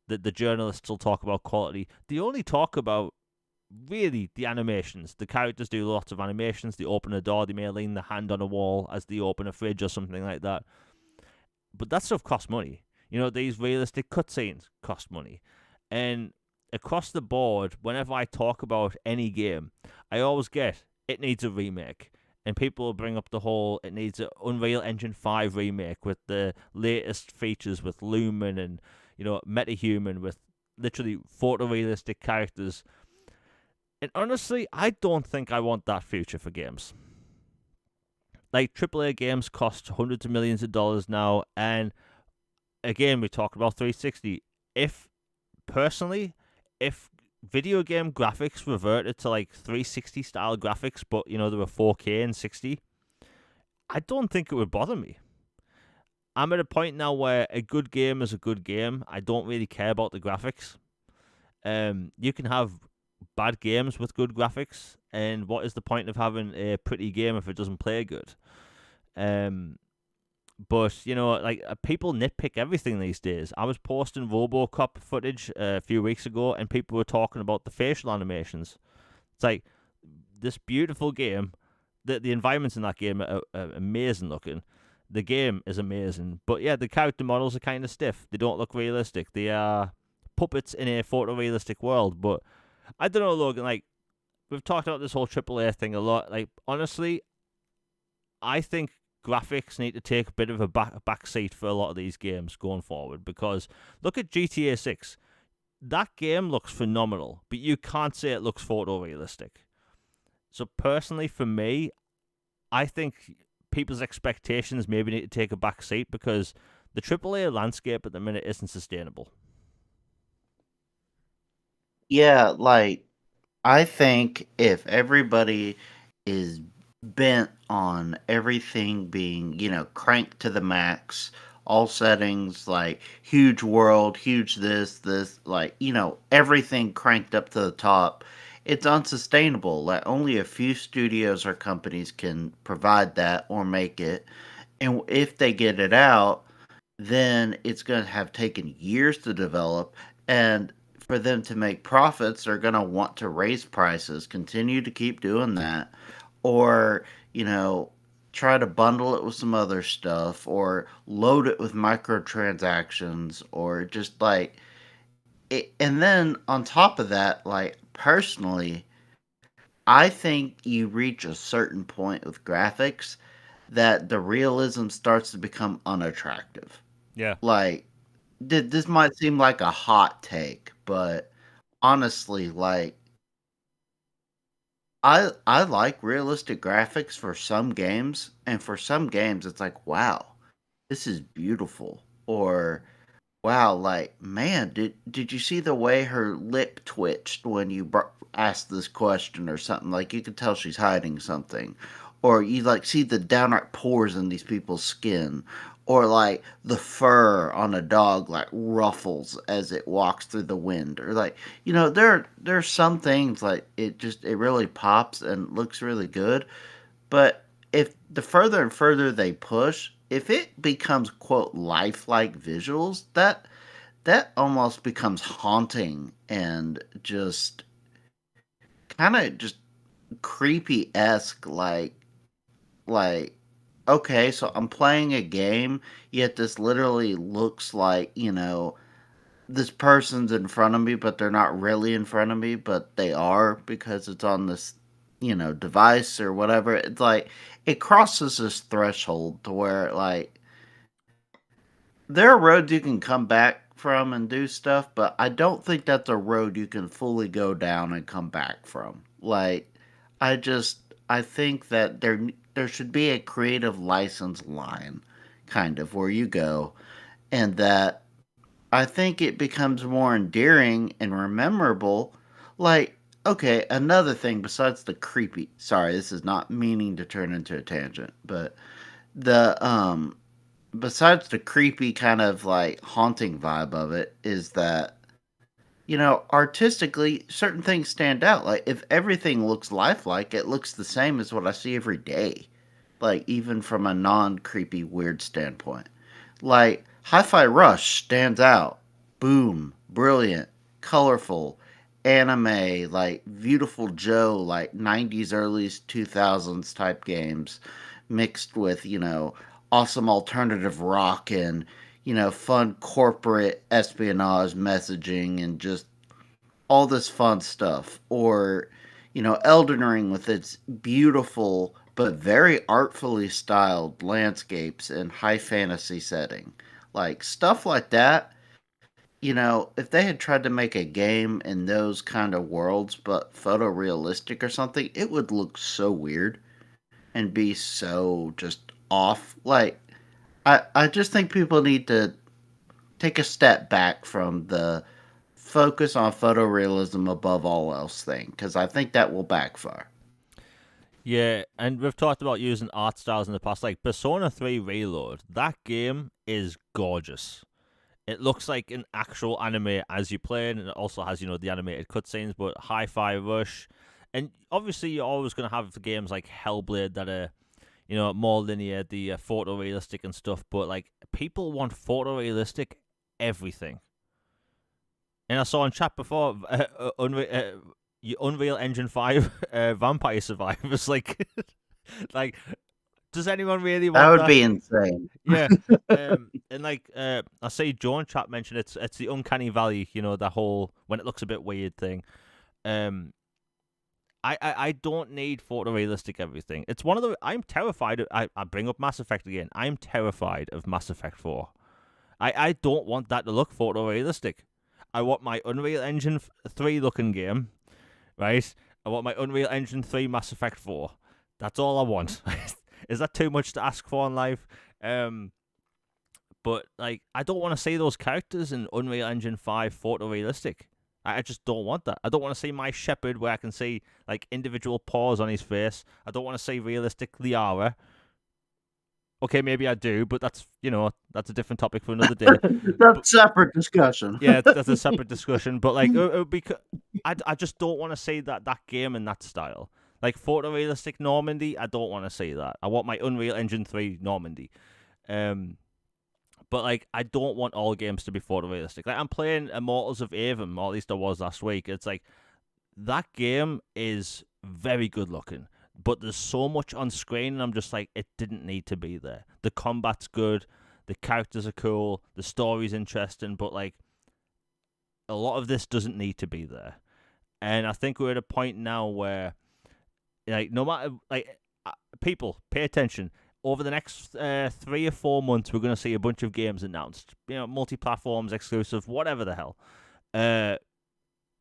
the journalists will talk about quality. They only talk about, really, the animations. The characters do lots of animations. They open a door, they may lean the hand on a wall as they open a fridge or something like that. But that stuff costs money. These realistic cutscenes cost money. And across the board, whenever I talk about any game, I always get, it needs a remake. And people will bring up the whole, it needs an Unreal Engine 5 remake with the latest features, with Lumen and, MetaHuman, with literally photorealistic characters. And honestly, I don't think I want that future for games. Like, AAA games cost hundreds of millions of dollars now, and again, we talked about 360. If video game graphics reverted to like 360 style graphics, but they were 4K and 60, I don't think it would bother me. I'm at a point now where a good game is a good game. I don't really care about the graphics. You can have bad games with good graphics, and what is the point of having a pretty game if it doesn't play good? But like people nitpick everything these days. I was posting RoboCop footage a few weeks ago, and people were talking about the facial animations. It's like this beautiful game. The environments in that game are amazing looking. The game is amazing, but yeah, the character models are kind of stiff. They don't look realistic. They are puppets in a photorealistic world. But I don't know, Logan. Like we've talked about this whole AAA thing a lot. Like honestly, I think graphics need to take a bit of a back seat for a lot of these games going forward, because look at GTA 6. That game looks phenomenal, but you can't say it looks photorealistic. So personally, for me, I think people's expectations maybe need to take a back seat, because the AAA landscape at the minute isn't sustainable. Yeah, like I think if everybody is bent on everything being, cranked to the max, all settings, like huge world, huge this, like, everything cranked up to the top, it's unsustainable. Like, only a few studios or companies can provide that or make it. And if they get it out, then it's going to have taken years to develop. And for them to make profits, they're going to want to raise prices, continue to keep doing that, or, you know, try to bundle it with some other stuff, or load it with microtransactions, or just like it. And then on top of that, like personally, I think you reach a certain point with graphics that the realism starts to become unattractive. Yeah. Like, this might seem like a hot take, but honestly, like I like realistic graphics for some games, and for some games it's like, wow, this is beautiful, or wow, like man, did you see the way her lip twitched when you asked this question or something? Like you could tell she's hiding something, or you like see the downright pores in these people's skin, or like the fur on a dog like ruffles as it walks through the wind, or like there's some things like it really pops and looks really good. But if the further and further they push, if it becomes quote lifelike visuals, that almost becomes haunting and just kind of just creepy esque. Like okay, so I'm playing a game, yet this literally looks like this person's in front of me, but they're not really in front of me, but they are because it's on this device or whatever. It's like it crosses this threshold to where like there are roads you can come back from and do stuff, but I don't think that's a road you can fully go down and come back from. Like, I think that there should be a creative license line, kind of where you go, and that I think it becomes more endearing and memorable. Like, okay, another thing besides the creepy. Sorry, this is not meaning to turn into a tangent, but the besides the creepy kind of like haunting vibe of it is that artistically certain things stand out. Like if everything looks lifelike, it looks the same as what I see every day, like even from a non-creepy weird standpoint. Like Hi-Fi Rush stands out. Boom, brilliant, colorful, anime, like Beautiful Joe, like 90s early 2000s type games mixed with, awesome alternative rock and, fun corporate espionage messaging and just all this fun stuff. Or, Elden Ring with its beautiful but very artfully styled landscapes and high fantasy setting. Like stuff like that, if they had tried to make a game in those kind of worlds but photorealistic or something, it would look so weird and be so just off. Like I just think people need to take a step back from the focus on photorealism above all else thing, because I think that will backfire. Yeah, and we've talked about using art styles in the past. Like Persona 3 Reload, that game is gorgeous. It looks like an actual anime as you play, and it also has, the animated cutscenes, but Hi-Fi Rush. And obviously, you're always going to have games like Hellblade that are, more linear, the photorealistic and stuff. But like, people want photorealistic everything. And I saw in chat before, Unreal Engine 5 Vampire Survivors, like, like, does anyone really want That that? would be insane. Yeah. And like, I see John chat mention it's the uncanny valley, that whole when it looks a bit weird thing. I don't need photorealistic everything. It's one of the I'm terrified of. I bring up Mass Effect again. I'm terrified of Mass Effect 4. I don't want that to look photorealistic. I want my Unreal Engine 3 looking game, right? I want my Unreal Engine 3 Mass Effect 4. That's all I want. Is that too much to ask for in life? But like, I don't want to see those characters in Unreal Engine 5 photorealistic. I just don't want that. I don't want to see my Shepard where I can see like individual paws on his face. I don't want to see realistic Liara. Okay, maybe I do, but that's a different topic for another day. That's a separate discussion. Yeah, that's a separate discussion. But like, it would be, I just don't want to see that game in that style. Like photorealistic Normandy, I don't want to see that. I want my Unreal Engine 3 Normandy. But like, I don't want all games to be photorealistic. Like, I'm playing Immortals of Avon, or at least I was last week. It's like, that game is very good looking, but there's so much on screen, and I'm just like, it didn't need to be there. The combat's good, the characters are cool, the story's interesting, but like, a lot of this doesn't need to be there. And I think we're at a point now where, like, no matter, like, people, pay attention. Over the next 3 or 4 months, we're going to see a bunch of games announced. Multi-platforms, exclusive, whatever the hell.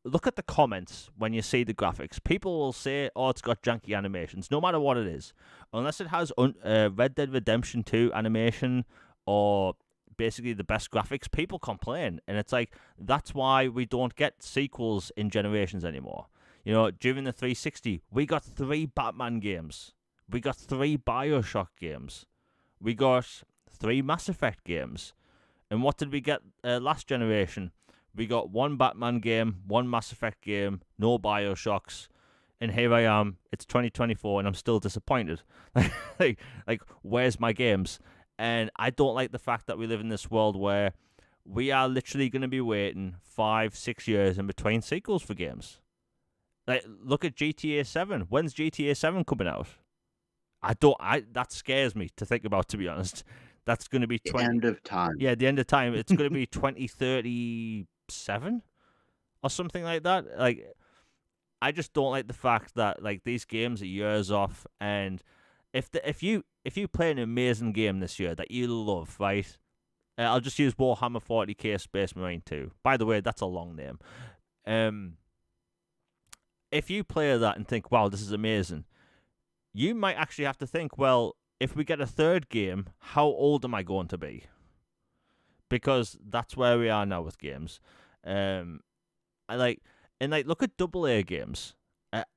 Look at the comments when you see the graphics. People will say, oh, it's got janky animations, no matter what it is. Unless it has Red Dead Redemption 2 animation or basically the best graphics, people complain. And it's like, that's why we don't get sequels in generations anymore. During the 360, we got 3 Batman games. We got 3 Bioshock games. We got 3 Mass Effect games. And what did we get last generation? We got 1 Batman game, 1 Mass Effect game, no Bioshocks. And here I am, it's 2024, and I'm still disappointed. like, where's my games? And I don't like the fact that we live in this world where we are literally going to be waiting 5-6 years in between sequels for games. Like, look at GTA 7. When's GTA 7 coming out? That scares me to think about, to be honest. That's going to be the end of time. Yeah, the end of time. It's going to be 2037 or something like that. Like, I just don't like the fact that like these games are years off. And if you play an amazing game this year that you love, right? I'll just use Warhammer 40k Space Marine 2. By the way, that's a long name. If you play that and think, wow, this is amazing, you might actually have to think, well, if we get a third game, how old am I going to be? Because that's where we are now with games. Look at AA games.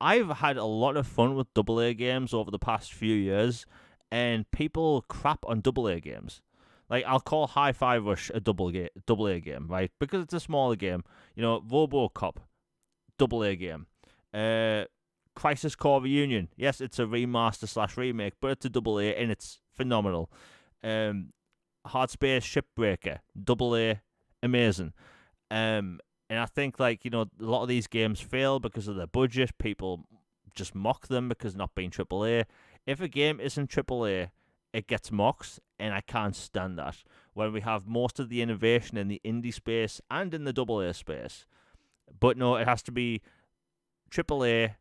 I've had a lot of fun with AA games over the past few years, and people crap on AA games. Like, I'll call Hi-Fi Rush a AA game, right? Because it's a smaller game. RoboCop, AA game. Crisis Core Reunion. Yes, it's a remaster / remake, but it's a AA and it's phenomenal. Hard Space Shipbreaker, AA, amazing. And I think a lot of these games fail because of their budget. People just mock them because not being AAA. If a game isn't AAA, it gets mocked, and I can't stand that. When we have most of the innovation in the indie space and in the AA space. But no, it has to be AAA,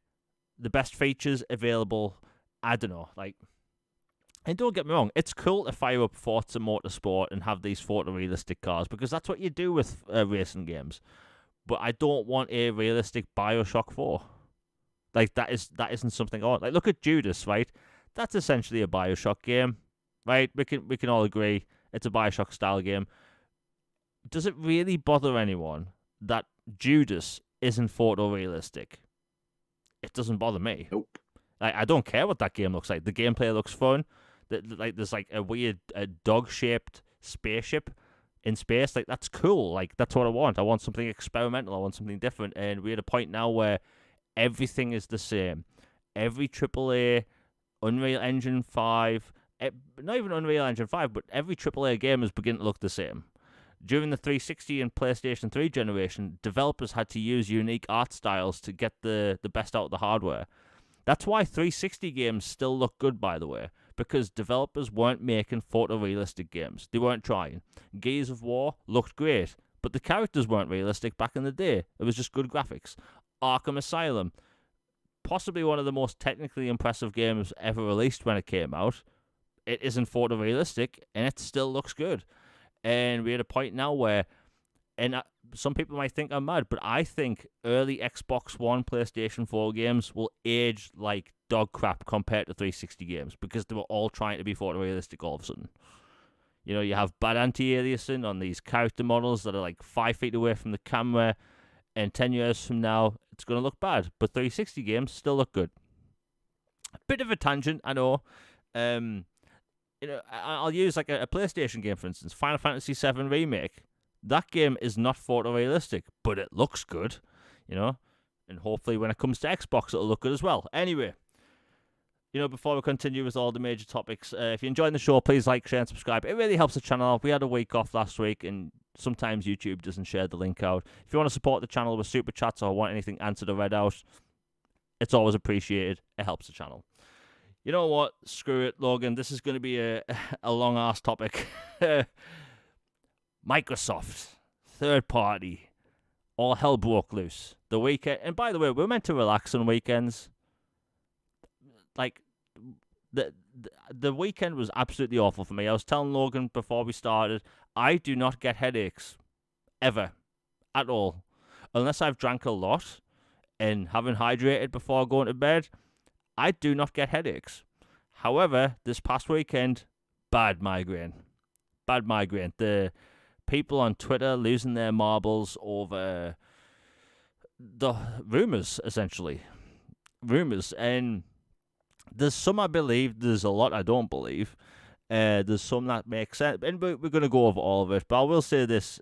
the best features available. I don't know, and don't get me wrong, it's cool to fire up Forza Motorsport and have these photorealistic cars because that's what you do with racing games. But I don't want a realistic Bioshock 4. That isn't something I want. Look at Judas, right? That's essentially a Bioshock game, right? We can all agree it's a Bioshock style game. Does it really bother anyone that Judas isn't photorealistic? It doesn't bother me. Nope. I don't care what that game looks like. The gameplay looks fun. There's a weird dog-shaped spaceship in space. That's cool. That's what I want. I want something experimental. I want something different. And we're at a point now where everything is the same. Every AAA Unreal Engine 5, not even Unreal Engine 5, but every AAA game is beginning to look the same. During the 360 and PlayStation 3 generation, developers had to use unique art styles to get the best out of the hardware. That's why 360 games still look good, by the way, because developers weren't making photorealistic games. They weren't trying. Gears of War looked great, but the characters weren't realistic back in the day. It was just good graphics. Arkham Asylum, possibly one of the most technically impressive games ever released when it came out. It isn't photorealistic, and it still looks good. And we're at a point now where, and some people might think I'm mad, but I think early Xbox One, PlayStation 4 games will age like dog crap compared to 360 games because they were all trying to be photorealistic all of a sudden. You know, you have bad anti-aliasing on these character models that are like 5 feet away from the camera, and 10 years from now, it's going to look bad. But 360 games still look good. Bit of a tangent, I know. You know, I'll use like a PlayStation game, for instance, Final Fantasy VII Remake. That game is not photorealistic, but it looks good, you know, and hopefully when it comes to Xbox, it'll look good as well. Anyway, you know, before we continue with all the major topics, if you're enjoying the show, please like, share, and subscribe. It really helps the channel out. We had a week off last week, and sometimes YouTube doesn't share the link out. If you want to support the channel with super chats or want anything answered or read out, it's always appreciated. It helps the channel. You know what? Screw it, Logan. This is going to be a long-ass topic. Microsoft, third party, all hell broke loose. The weekend, and by the way, we're meant to relax on weekends. Like, the weekend was absolutely awful for me. I was telling Logan before we started, I do not get headaches, ever, at all. Unless I've drank a lot and haven't hydrated before going to bed, I do not get headaches. However, this past weekend, bad migraine. Bad migraine. The people on Twitter losing their marbles over the rumours, essentially. Rumours. And there's some I believe, there's a lot I don't believe. There's some that make sense. And we're going to go over all of it. But I will say this.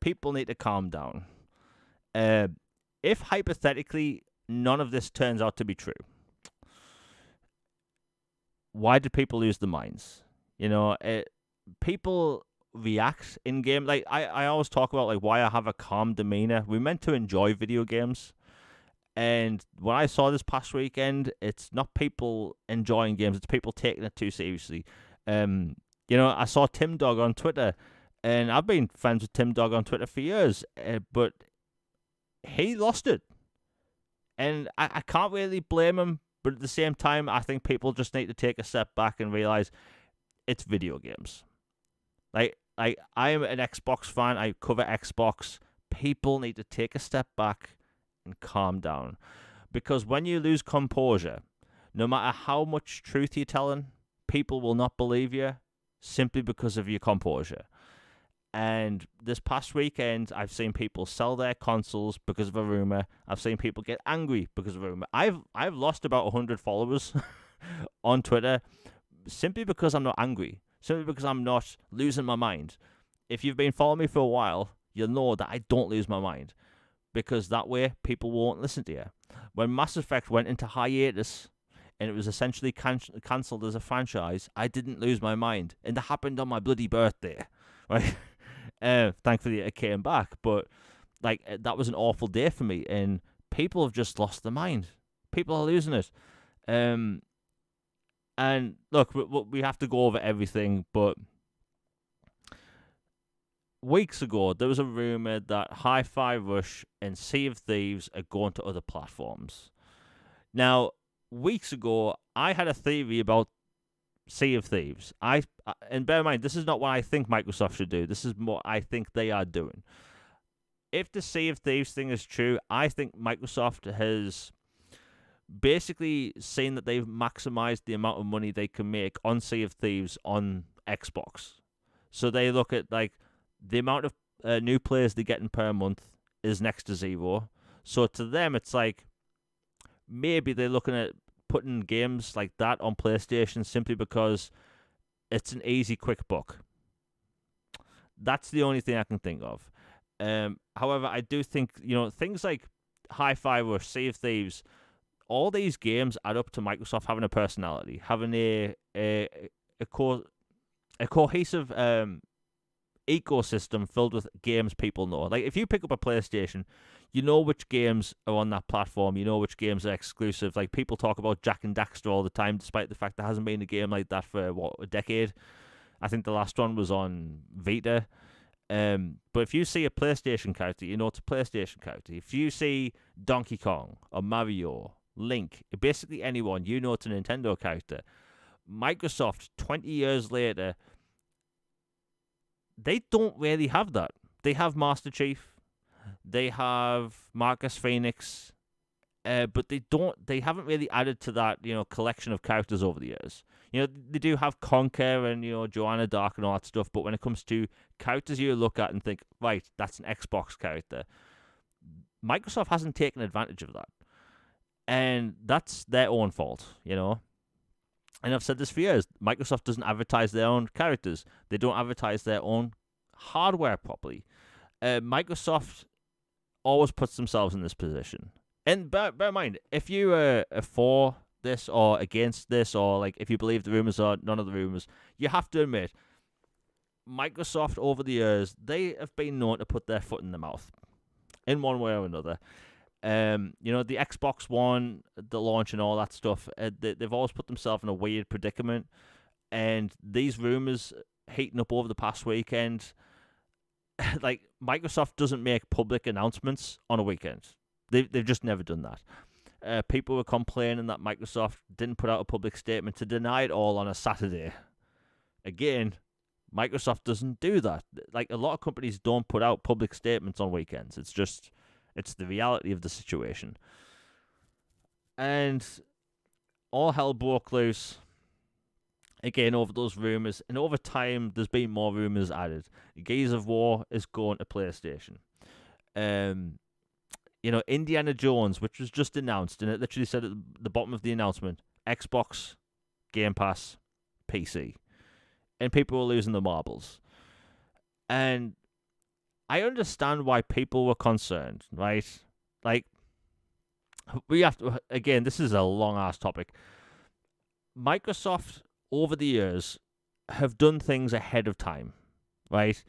People need to calm down. If hypothetically none of this turns out to be true, why did people lose their minds? You know, people react in game. Like I always talk about like why I have a calm demeanor. We're meant to enjoy video games, and what I saw this past weekend, it's not people enjoying games. It's people taking it too seriously. You know, I saw Tim Dog on Twitter, and I've been friends with Tim Dog on Twitter for years, but he lost it, and I can't really blame him. But at the same time, I think people just need to take a step back and realize it's video games. Like I am an Xbox fan. I cover Xbox. People need to take a step back and calm down. Because when you lose composure, no matter how much truth you're telling, people will not believe you simply because of your composure. And this past weekend, I've seen people sell their consoles because of a rumor. I've seen people get angry because of a rumor. I've lost about 100 followers on Twitter simply because I'm not angry. Simply because I'm not losing my mind. If you've been following me for a while, you'll know that I don't lose my mind. Because that way, people won't listen to you. When Mass Effect went into hiatus, and it was essentially cancelled as a franchise, I didn't lose my mind. And that happened on my bloody birthday. Right? Thankfully, it came back. But like that was an awful day for me. And people have just lost their mind. People are losing it. And look, we have to go over everything, but weeks ago, there was a rumor that Hi-Fi Rush and Sea of Thieves are going to other platforms. Now, weeks ago, I had a theory about Sea of Thieves. And bear in mind, this is not what I think Microsoft should do. This is what I think they are doing. If the Sea of Thieves thing is true, I think Microsoft has basically seen that they've maximized the amount of money they can make on Sea of Thieves on Xbox. So they look at like the amount of new players they're getting per month is next to zero. So to them, it's like maybe they're looking at putting games like that on PlayStation simply because it's an easy, quick buck. That's the only thing I can think of. However, I do think, you know, things like Hi-Fi Rush, Sea of Thieves, all these games add up to Microsoft having a personality, having a cohesive ecosystem filled with games people know. Like, if you pick up a PlayStation, you know which games are on that platform. You know which games are exclusive. Like, people talk about Jack and Daxter all the time, despite the fact there hasn't been a game like that for, a decade. I think the last one was on Vita. But if you see a PlayStation character, you know it's a PlayStation character. If you see Donkey Kong or Mario, Link, basically anyone, you know it's a Nintendo character. Microsoft, 20 years later, they don't really have that. They have Master Chief, they have Marcus Phoenix, but they haven't really added to that, collection of characters over the years. They do have Conker and, Joanna Dark and all that stuff, but when it comes to characters you look at and think, right, that's an Xbox character, Microsoft hasn't taken advantage of that. And that's their own fault, And I've said this for years. Microsoft doesn't advertise their own characters. They don't advertise their own hardware properly. Microsoft always puts themselves in this position. And bear in mind, if you are for this or against this, or like if you believe the rumors or none of the rumors, you have to admit, Microsoft over the years, they have been known to put their foot in the mouth in one way or another. The Xbox One, the launch and all that stuff, they've always put themselves in a weird predicament. And these rumors heating up over the past weekend, like, Microsoft doesn't make public announcements on a weekend. They've just never done that. People were complaining that Microsoft didn't put out a public statement to deny it all on a Saturday. Again, Microsoft doesn't do that. Like, a lot of companies don't put out public statements on weekends. It's the reality of the situation. And all hell broke loose, again, over those rumors. And over time, there's been more rumors added. Gears of War is going to PlayStation. Indiana Jones, which was just announced, and it literally said at the bottom of the announcement, Xbox, Game Pass, PC. And people were losing their marbles. And I understand why people were concerned, right? Like, we have to, again, this is a long-ass topic. Microsoft, over the years, have done things ahead of time, right?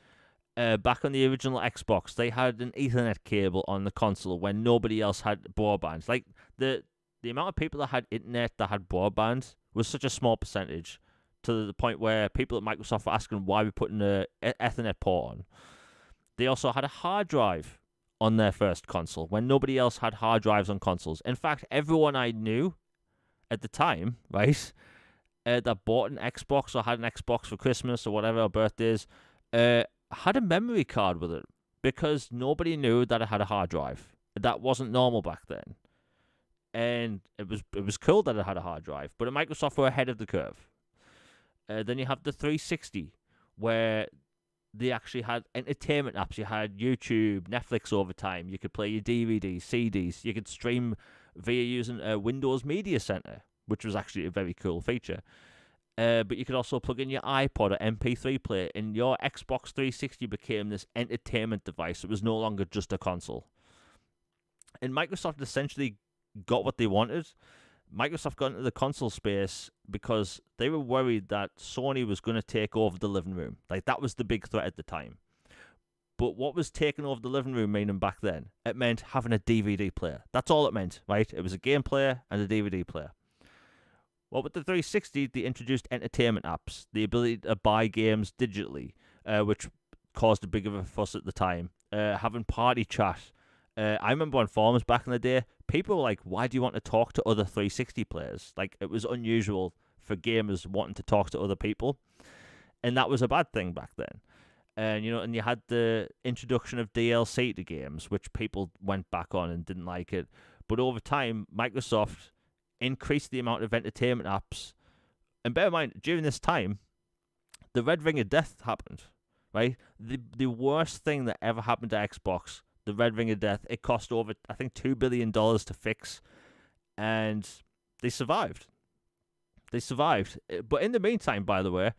Back on the original Xbox, they had an Ethernet cable on the console when nobody else had broadband. Like, the amount of people that had internet that had broadband was such a small percentage, to the point where people at Microsoft were asking why we're putting an Ethernet port on. They also had a hard drive on their first console when nobody else had hard drives on consoles. In fact, everyone I knew at the time, right, that bought an Xbox or had an Xbox for Christmas or whatever, or birthdays, had a memory card with it, because nobody knew that it had a hard drive. That wasn't normal back then. And it was cool that it had a hard drive, but at Microsoft were ahead of the curve. Then you have the 360, where they actually had entertainment apps. You had YouTube, Netflix over time. You could play your DVDs, CDs. You could stream via using a Windows Media Center, which was actually a very cool feature. But you could also plug in your iPod or MP3 player, and your Xbox 360 became this entertainment device. It was no longer just a console. And Microsoft essentially got what they wanted. Microsoft got into the console space because they were worried that Sony was going to take over the living room. Like, that was the big threat at the time. But what was taking over the living room meaning back then? It meant having a DVD player. That's all it meant, right? It was a game player and a DVD player. Well, with the 360, they introduced entertainment apps, the ability to buy games digitally, which caused a big of a fuss at the time. Having party chat. I remember on forums back in the day, people were like, why do you want to talk to other 360 players? Like, it was unusual for gamers wanting to talk to other people. And that was a bad thing back then. And, and you had the introduction of DLC to games, which people went back on and didn't like it. But over time, Microsoft increased the amount of entertainment apps. And bear in mind, during this time, the Red Ring of Death happened, right? The worst thing that ever happened to Xbox, the Red Ring of Death, it cost over, I think, $2 billion to fix, and they survived. But in the meantime, by the way,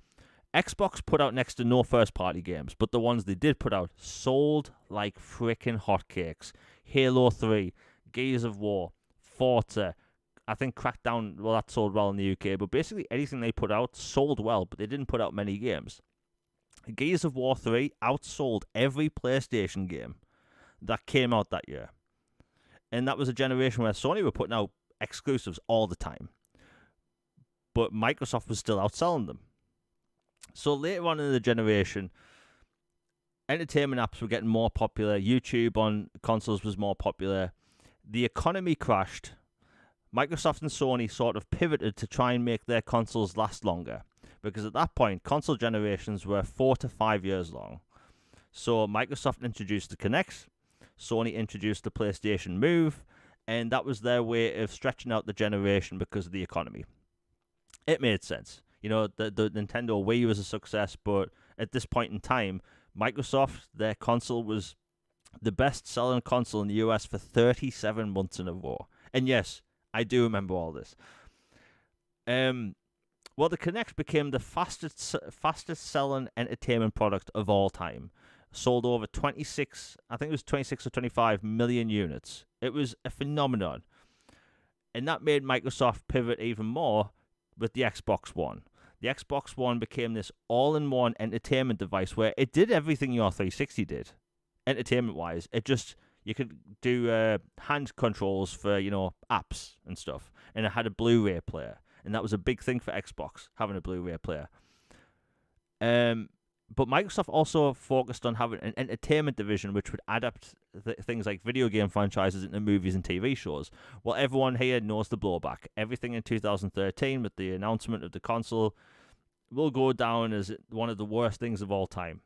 Xbox put out next to no first-party games, but the ones they did put out sold like freaking hotcakes. Halo 3, Gears of War, Forza, I think Crackdown, well, that sold well in the UK, but basically anything they put out sold well, but they didn't put out many games. Gears of War 3 outsold every PlayStation game that came out that year. And that was a generation where Sony were putting out exclusives all the time. But Microsoft was still outselling them. So later on in the generation, entertainment apps were getting more popular. YouTube on consoles was more popular. The economy crashed. Microsoft and Sony sort of pivoted to try and make their consoles last longer. Because at that point, console generations were 4 to 5 years long. So Microsoft introduced the Kinect, Sony introduced the PlayStation Move, and that was their way of stretching out the generation because of the economy. It made sense. You know, the Nintendo Wii was a success, but at this point in time, Microsoft, their console was the best-selling console in the US for 37 months in a row. And yes, I do remember all this. Well, the Kinect became the fastest selling entertainment product of all time. Sold over 26 or 25 million units. It was a phenomenon. And that made Microsoft pivot even more with the Xbox One. The Xbox One became this all-in-one entertainment device where it did everything your 360 did, entertainment-wise. You could do hand controls for, apps and stuff. And it had a Blu-ray player. And that was a big thing for Xbox, having a Blu-ray player. But Microsoft also focused on having an entertainment division which would adapt things like video game franchises into movies and TV shows. Well, everyone here knows the blowback. Everything in 2013 with the announcement of the console will go down as one of the worst things of all time.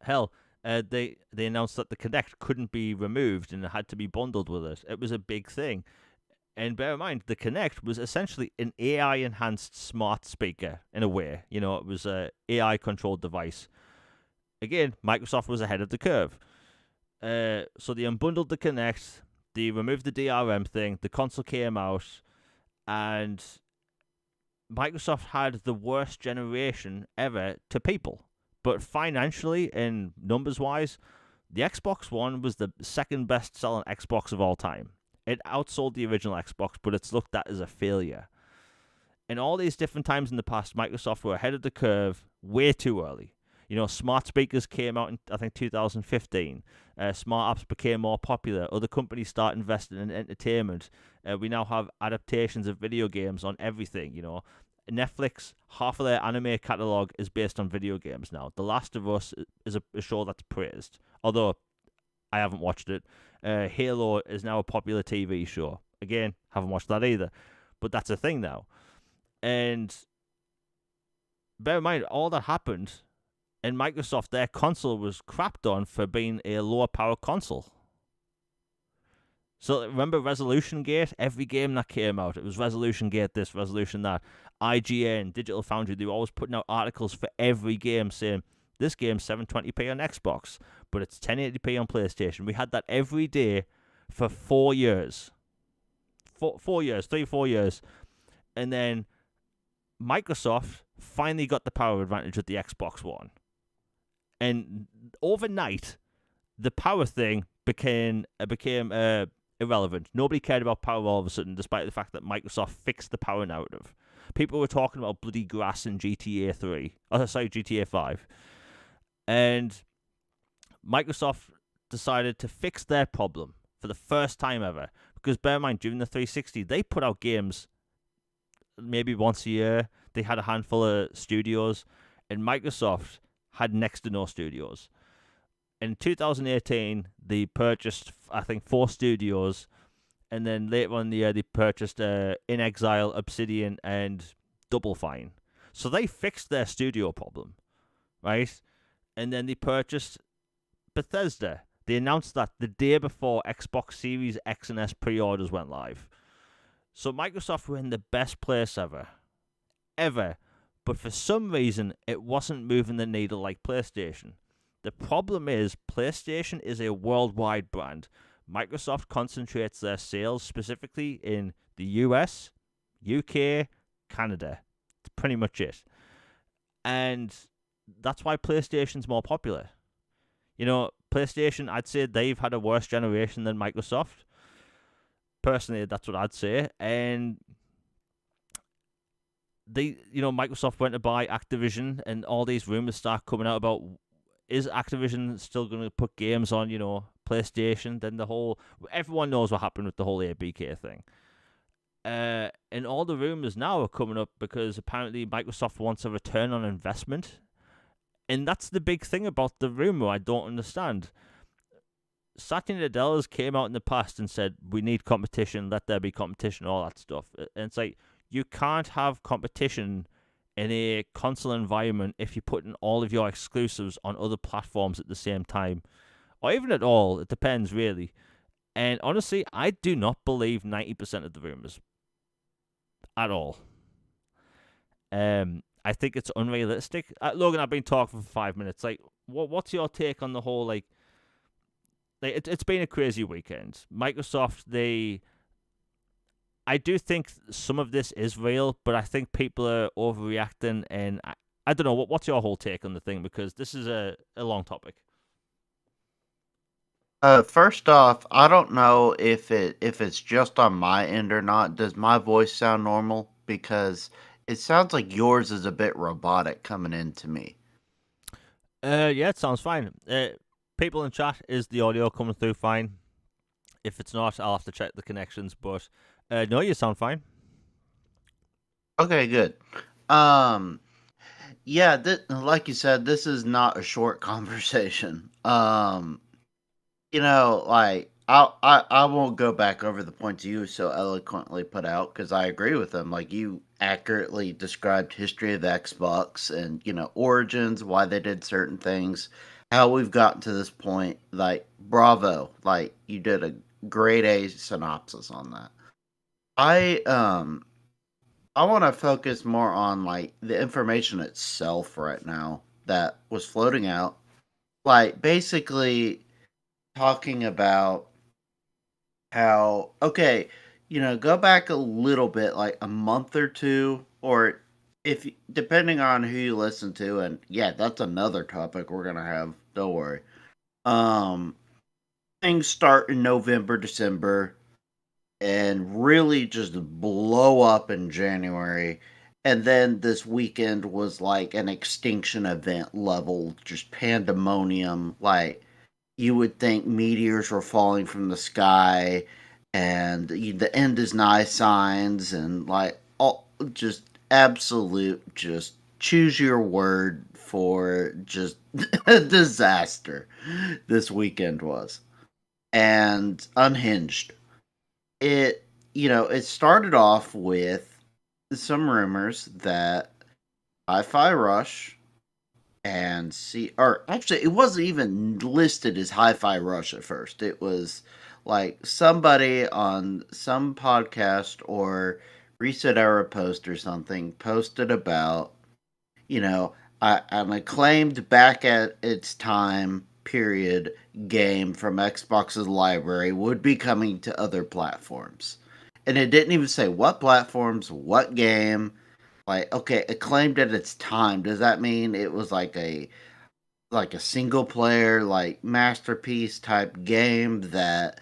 Hell, they announced that the Kinect couldn't be removed and it had to be bundled with it. It was a big thing. And bear in mind, the Kinect was essentially an AI-enhanced smart speaker in a way. It was an AI-controlled device. Again, Microsoft was ahead of the curve. So they unbundled the Kinect, they removed the DRM thing, the console came out, and Microsoft had the worst generation ever to people. But financially and numbers-wise, the Xbox One was the second best-selling Xbox of all time. It outsold the original Xbox, but it's looked at as a failure. In all these different times in the past, Microsoft were ahead of the curve way too early. Smart speakers came out in, I think, 2015. Smart apps became more popular. Other companies start investing in entertainment. We now have adaptations of video games on everything, Netflix, half of their anime catalog is based on video games now. The Last of Us is a show that's praised, although I haven't watched it. Halo is now a popular TV show. Again, haven't watched that either. But that's a thing now. And bear in mind, all that happened, and Microsoft, their console was crapped on for being a lower power console. So remember Resolution Gate? Every game that came out, it was Resolution Gate this, Resolution that. IGN, Digital Foundry, they were always putting out articles for every game saying, this game's 720p on Xbox, but it's 1080p on PlayStation. We had that every day for 4 years. 4 years, 3-4 years. And then Microsoft finally got the power advantage with the Xbox One. And overnight, the power thing became irrelevant. Nobody cared about power all of a sudden, despite the fact that Microsoft fixed the power narrative. People were talking about bloody grass in GTA 5. And Microsoft decided to fix their problem for the first time ever. Because bear in mind, during the 360, they put out games maybe once a year. They had a handful of studios. And Microsoft had next to no studios. In 2018, they purchased, I think, 4 studios. And then later on in the year, they purchased In Exile, Obsidian, and Double Fine. So they fixed their studio problem, right? And then they purchased Bethesda. They announced that the day before Xbox Series X and S pre-orders went live. So Microsoft were in the best place ever. Ever. But for some reason, it wasn't moving the needle like PlayStation. The problem is, PlayStation is a worldwide brand. Microsoft concentrates their sales specifically in the US, UK, Canada. That's pretty much it. And that's why PlayStation's more popular. PlayStation, I'd say they've had a worse generation than Microsoft. Personally, that's what I'd say. And Microsoft went to buy Activision, and all these rumors start coming out about, is Activision still going to put games on, PlayStation? Then everyone knows what happened with the whole ABK thing. And all the rumors now are coming up because apparently Microsoft wants a return on investment. And that's the big thing about the rumor I don't understand. Satya Nadella's came out in the past and said, we need competition, let there be competition, all that stuff. And it's like, you can't have competition in a console environment if you're putting all of your exclusives on other platforms at the same time. Or even at all, it depends, really. And honestly, I do not believe 90% of the rumors. At all. I think it's unrealistic. Logan, I've been talking for 5 minutes. Like, what's your take on the whole, it's been a crazy weekend. Microsoft, I do think some of this is real, but I think people are overreacting, and I don't know, what's your whole take on the thing, because this is a long topic. First off, I don't know if it's just on my end or not. Does my voice sound normal? Because it sounds like yours is a bit robotic coming into me. Yeah, it sounds fine. People in chat, is the audio coming through fine? If it's not, I'll have to check the connections. But no, you sound fine. Okay, good. Yeah, like you said, this is not a short conversation. Like I won't go back over the points you so eloquently put out because I agree with them. Like you accurately described history of Xbox and origins, why they did certain things, how we've gotten to this point. Like bravo, like you did a grade A synopsis on that. I want to focus more on like the information itself right now that was floating out. Like basically talking about how go back a little bit, like a month or two, or if depending on who you listen to, and yeah, that's another topic we're gonna have. Don't worry. Um, Things start in November, December, and really just blow up in January. And then this weekend was like an extinction event level, just pandemonium. Like you would think meteors were falling from the sky and the end is nigh signs and like all just absolute just choose your word for just a disaster this weekend was. And unhinged, it started off with some rumors that Hi-Fi Rush and see, or actually it wasn't even listed as Hi-Fi Rush at first. It was like somebody on some podcast or Reset Era post or something posted about, you know, an acclaimed back at its time period game from Xbox's library would be coming to other platforms. And it didn't even say what platforms, what game. Like, okay, acclaimed at its time. Does that mean it was like a single player, like masterpiece type game that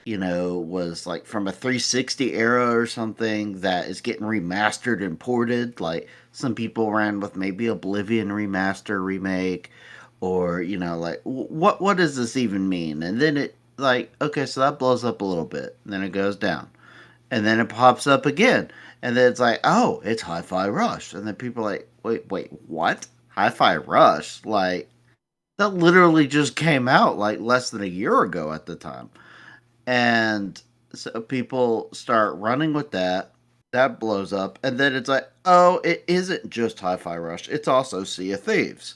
was like from a 360 era or something that is getting remastered and ported? Like some people ran with maybe Oblivion remaster remake, or like what does this even mean? And then it like, okay, so that blows up a little bit, and then it goes down, and then it pops up again, and then it's like, oh, it's Hi-Fi Rush, and then people are like, wait, what? Hi-Fi Rush? Like that literally just came out like less than a year ago at the time. And so people start running with that. That blows up. And then it's like, oh, it isn't just Hi-Fi Rush. It's also Sea of Thieves.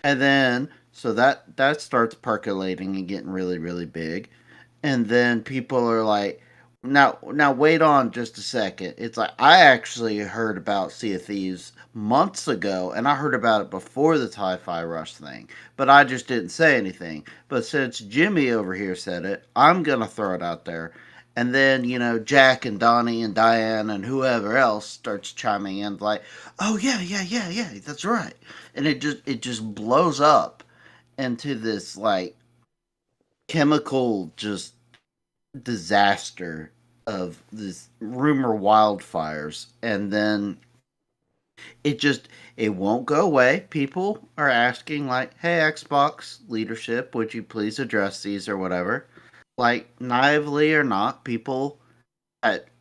And then so that starts percolating and getting really, really big. And then people are like, now wait on just a second. It's like I actually heard about Sea of Thieves months ago, and I heard about it before the Hi-Fi Rush thing, but I just didn't say anything. But since Jimmy over here said it, I'm gonna throw it out there. And then Jack and Donnie and Diane and whoever else starts chiming in like, oh yeah, that's right, and it just blows up into this like chemical just disaster. of this rumor wildfires, and then it just it won't go away. People are asking like, "Hey, Xbox leadership, would you please address these or whatever?" Like naively or not, people.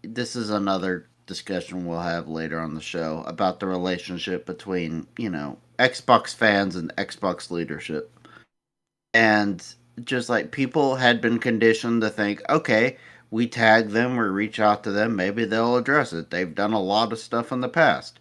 This is another discussion we'll have later on the show about the relationship between Xbox fans and Xbox leadership, and just like people had been conditioned to think, okay, we tag them or reach out to them, maybe they'll address it. They've done a lot of stuff in the past.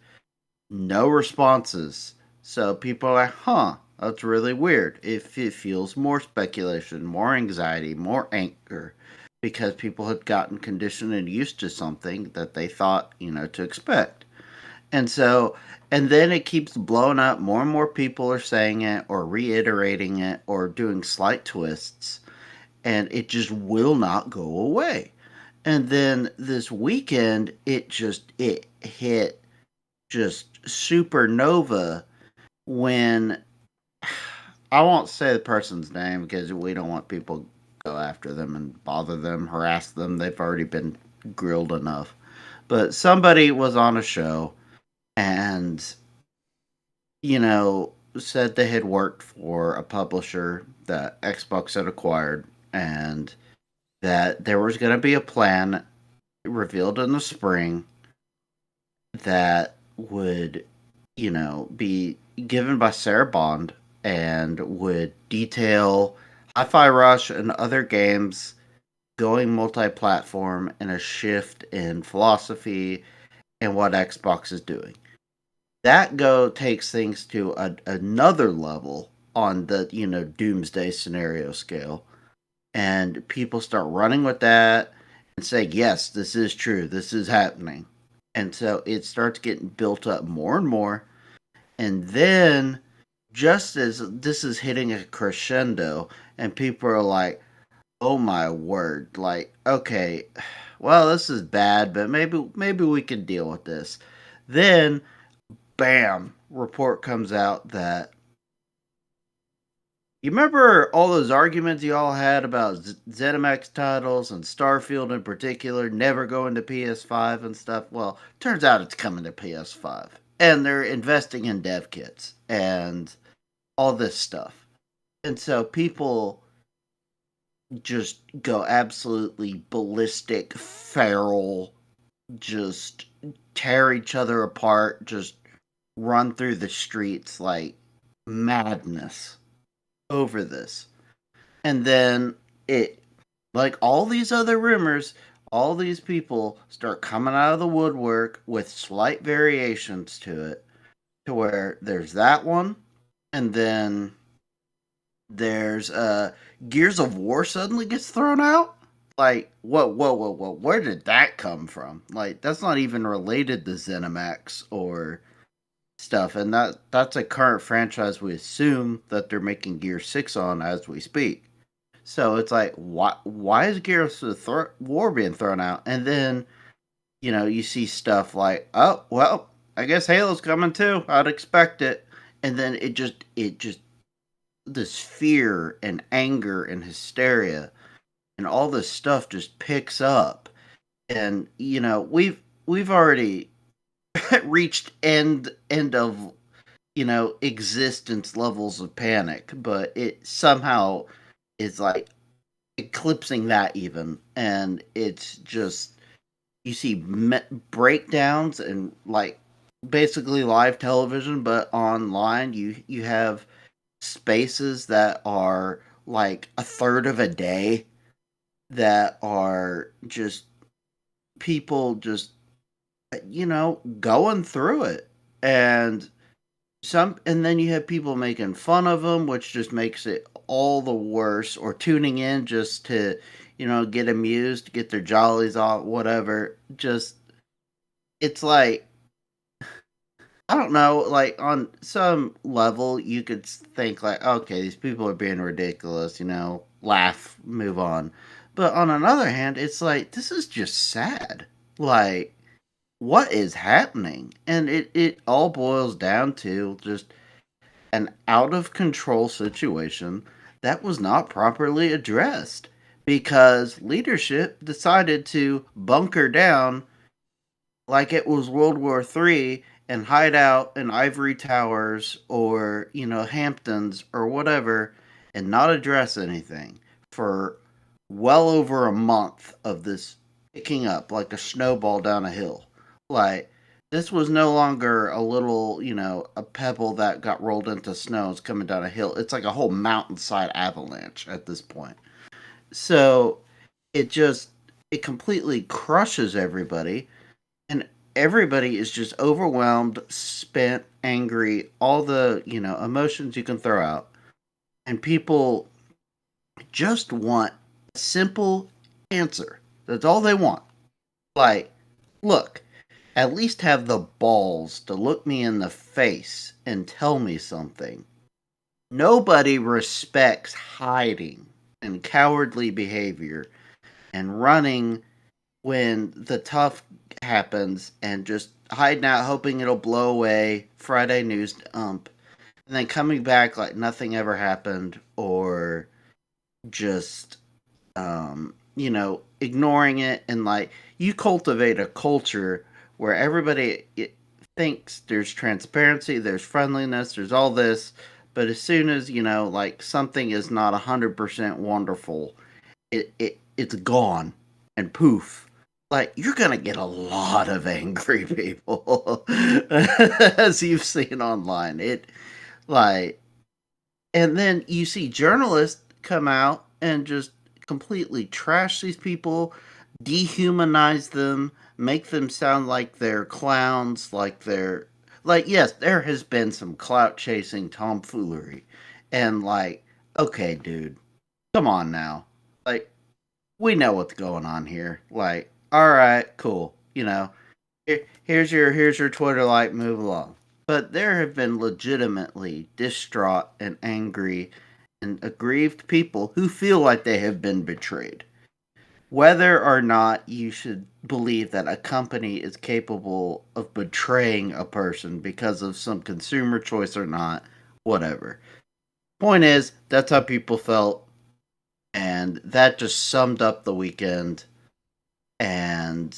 No responses. So people are like, huh, that's really weird. It feels more speculation, more anxiety, more anger, because people had gotten conditioned and used to something that they thought, to expect. And so, and then it keeps blowing up. More and more people are saying it or reiterating it or doing slight twists, and it just will not go away. And then this weekend, it hit just supernova when I won't say the person's name because we don't want people to go after them and bother them, harass them. They've already been grilled enough. But somebody was on a show and said they had worked for a publisher that Xbox had acquired and that there was going to be a plan revealed in the spring that would, be given by Sarah Bond and would detail Hi Fi Rush and other games going multi platform and a shift in philosophy and what Xbox is doing. That takes things to another level on the doomsday scenario scale, and people start running with that and saying, yes, this is true, this is happening. And so it starts getting built up more and more. And then, just as this is hitting a crescendo, and people are like, oh my word, like, okay, well, this is bad, but maybe we can deal with this. Then, bam, report comes out that you remember all those arguments you all had about ZeniMax titles and Starfield in particular never going to PS5 and stuff? Well, turns out it's coming to PS5. And they're investing in dev kits and all this stuff. And so people just go absolutely ballistic, feral, just tear each other apart, just run through the streets like madness over this. And then like all these other rumors, all these people start coming out of the woodwork with slight variations to it, to where there's that one, and then there's Gears of War suddenly gets thrown out. Like, whoa, where did that come from? Like, that's not even related to ZeniMax or stuff, and that's a current franchise we assume that they're making Gear 6 on as we speak. So it's like, why is Gears of War being thrown out? And then, you see stuff like, oh, well, I guess Halo's coming too. I'd expect it. And then it just, this fear and anger and hysteria and all this stuff just picks up. And, we've already reached end of existence levels of panic, but it somehow is like eclipsing that even, and it's just you see breakdowns and like basically live television, but online you have spaces that are like a third of a day that are just people just going through it, and then you have people making fun of them, which just makes it all the worse, or tuning in just to get amused, get their jollies off, whatever. Just it's like, I don't know, like on some level you could think like, okay, these people are being ridiculous, laugh, move on. But on another hand, it's like, this is just sad. Like, what is happening? And it all boils down to just an out of control situation that was not properly addressed. because leadership decided to bunker down like it was World War III and hide out in ivory towers or, Hamptons or whatever and not address anything for well over a month of this picking up like a snowball down a hill. Like, this was no longer a little, a pebble that got rolled into snow and is coming down a hill. It's like a whole mountainside avalanche at this point. So it just, it completely crushes everybody, and everybody is just overwhelmed, spent, angry, all the, emotions you can throw out. And people just want a simple answer. That's all they want. Like, look, at least have the balls to look me in the face and tell me something. Nobody respects hiding and cowardly behavior and running when the tough happens and just hiding out, hoping it'll blow away, Friday news dump, and then coming back like nothing ever happened, or just, ignoring it. And like, you cultivate a culture where everybody thinks there's transparency, there's friendliness, there's all this. But as soon as, like something is not 100% wonderful, it's gone and poof. Like, you're gonna get a lot of angry people, as you've seen online. It like, and then you see journalists come out and just completely trash these people, dehumanize them, make them sound like they're clowns, like, yes, there has been some clout chasing tomfoolery, and like, okay, dude, come on now, like, we know what's going on here. Like, all right, cool. Here's your Twitter like, move along. But there have been legitimately distraught and angry and aggrieved people who feel like they have been betrayed. Whether or not you should believe that a company is capable of betraying a person because of some consumer choice or not, whatever. Point is, that's how people felt, and that just summed up the weekend. And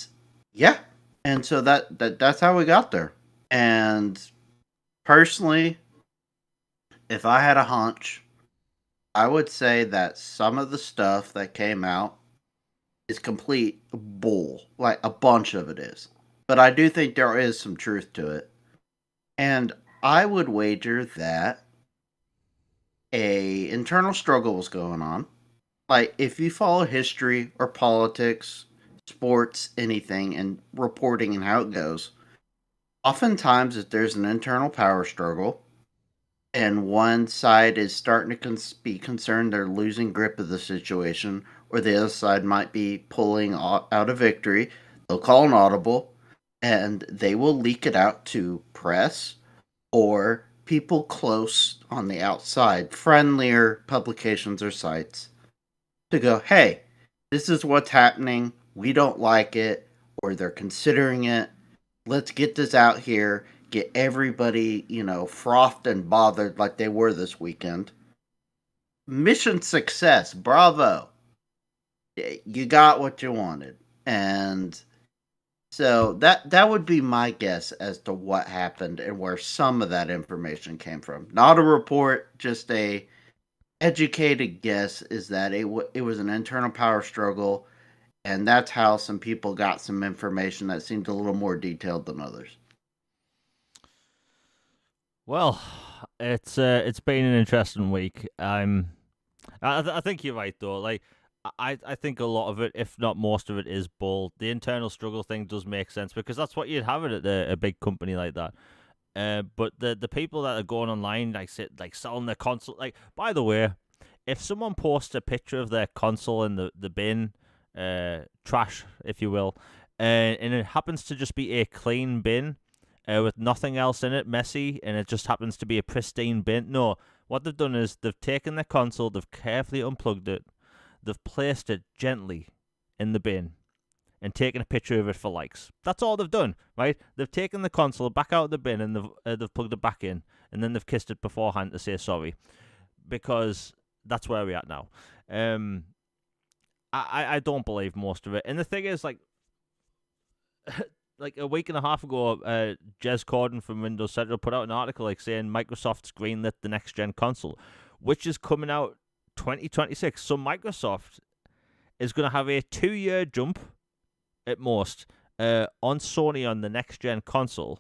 yeah, and so that's how we got there. And personally, if I had a hunch, I would say that some of the stuff that came out is complete bull. Like, a bunch of it is. But I do think there is some truth to it. And I would wager that a internal struggle was going on. Like, if you follow history or politics, sports, anything, and reporting and how it goes, oftentimes if there's an internal power struggle and one side is starting to be concerned they're losing grip of the situation, or the other side might be pulling out a victory, they'll call an audible and they will leak it out to press or people close on the outside, friendlier publications or sites, to go, hey, this is what's happening. We don't like it, or they're considering it. Let's get this out here. Get everybody, frothed and bothered like they were this weekend. Mission success. Bravo. You got what you wanted. And so that would be my guess as to what happened and where some of that information came from. Not a report, just a educated guess is that it was an internal power struggle, and that's how some people got some information that seemed a little more detailed than others. Well, it's been an interesting week. I think you're right though. Like, I think a lot of it, if not most of it, is bull. The internal struggle thing does make sense because that's what you'd have it at a big company like that. But the people that are going online, like selling their console, like, by the way, if someone posts a picture of their console in the bin, trash, if you will, and it happens to just be a clean bin, with nothing else in it, messy, and it just happens to be a pristine bin. No, what they've done is they've taken their console, they've carefully unplugged it, they've placed it gently in the bin, and taken a picture of it for likes. That's all they've done, right? They've taken the console back out of the bin and they've plugged it back in, and then they've kissed it beforehand to say sorry, because that's where we're at now. I don't believe most of it. And the thing is, like, like a week and a half ago, Jez Corden from Windows Central put out an article like saying Microsoft's greenlit the next gen console, which is coming out 2026. So Microsoft is going to have a 2-year jump at most on Sony on the next gen console.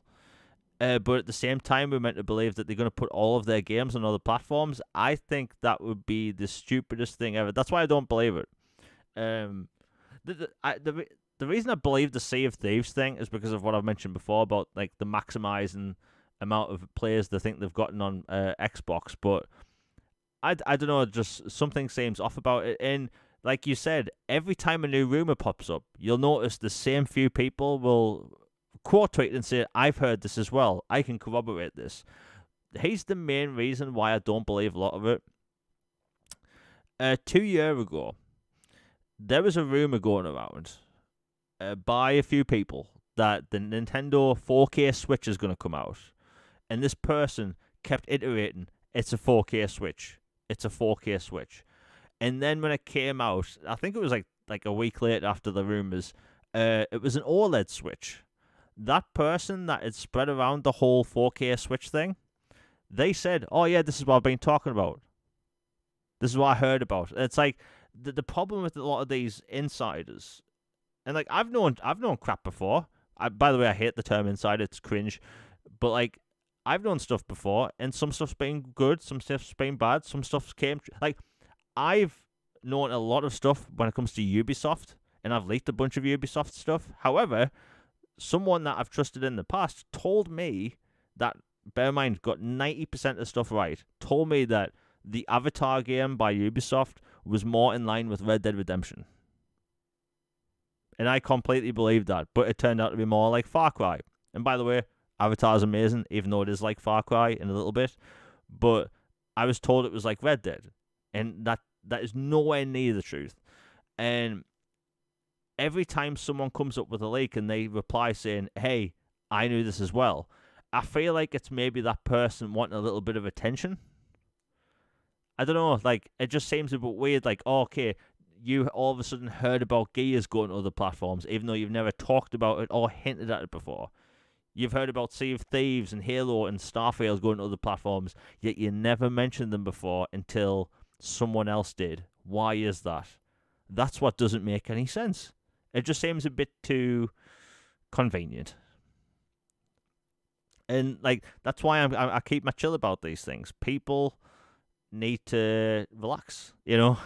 But at the same time, we're meant to believe that they're going to put all of their games on other platforms. I think that would be the stupidest thing ever. That's why I don't believe it. The reason I believe the Sea of Thieves thing is because of what I've mentioned before about like the maximizing amount of players they think they've gotten on Xbox. But I don't know, just something seems off about it. And like you said, every time a new rumor pops up, you'll notice the same few people will quote tweet and say, I've heard this as well. I can corroborate this. Here's the main reason why I don't believe a lot of it. 2 years ago, there was a rumor going around by a few people that the Nintendo 4K Switch is going to come out. And this person kept iterating, it's a 4K Switch. It's a 4K Switch. And then when it came out, I think it was like a week later after the rumors, it was an OLED Switch. That person that had spread around the whole 4K Switch thing, they said, oh yeah, this is what I've been talking about. This is what I heard about. And it's like, the problem with a lot of these insiders, and like I've known crap before. By the way, I hate the term insider. It's cringe. But like I've known stuff before, and some stuff's been good, some stuff's been bad, some stuff's came like I've known a lot of stuff when it comes to Ubisoft, and I've leaked a bunch of Ubisoft stuff. However, someone that I've trusted in the past told me that, bear in mind, got 90% of stuff right, told me that the Avatar game by Ubisoft was more in line with Red Dead Redemption. And I completely believed that, but it turned out to be more like Far Cry. And by the way, Avatar's amazing, even though it is like Far Cry in a little bit. But I was told it was like Red Dead, and that is nowhere near the truth. And every time someone comes up with a leak and they reply saying, hey, I knew this as well, I feel like it's maybe that person wanting a little bit of attention. I don't know, like, it just seems a bit weird, like, oh, okay, you all of a sudden heard about Gears going to other platforms, even though you've never talked about it or hinted at it before. You've heard about Sea of Thieves and Halo and Starfield going to other platforms, yet you never mentioned them before until someone else did. Why is that? That's what doesn't make any sense. It just seems a bit too convenient. And, like, that's why I keep my chill about these things. People need to relax, you know?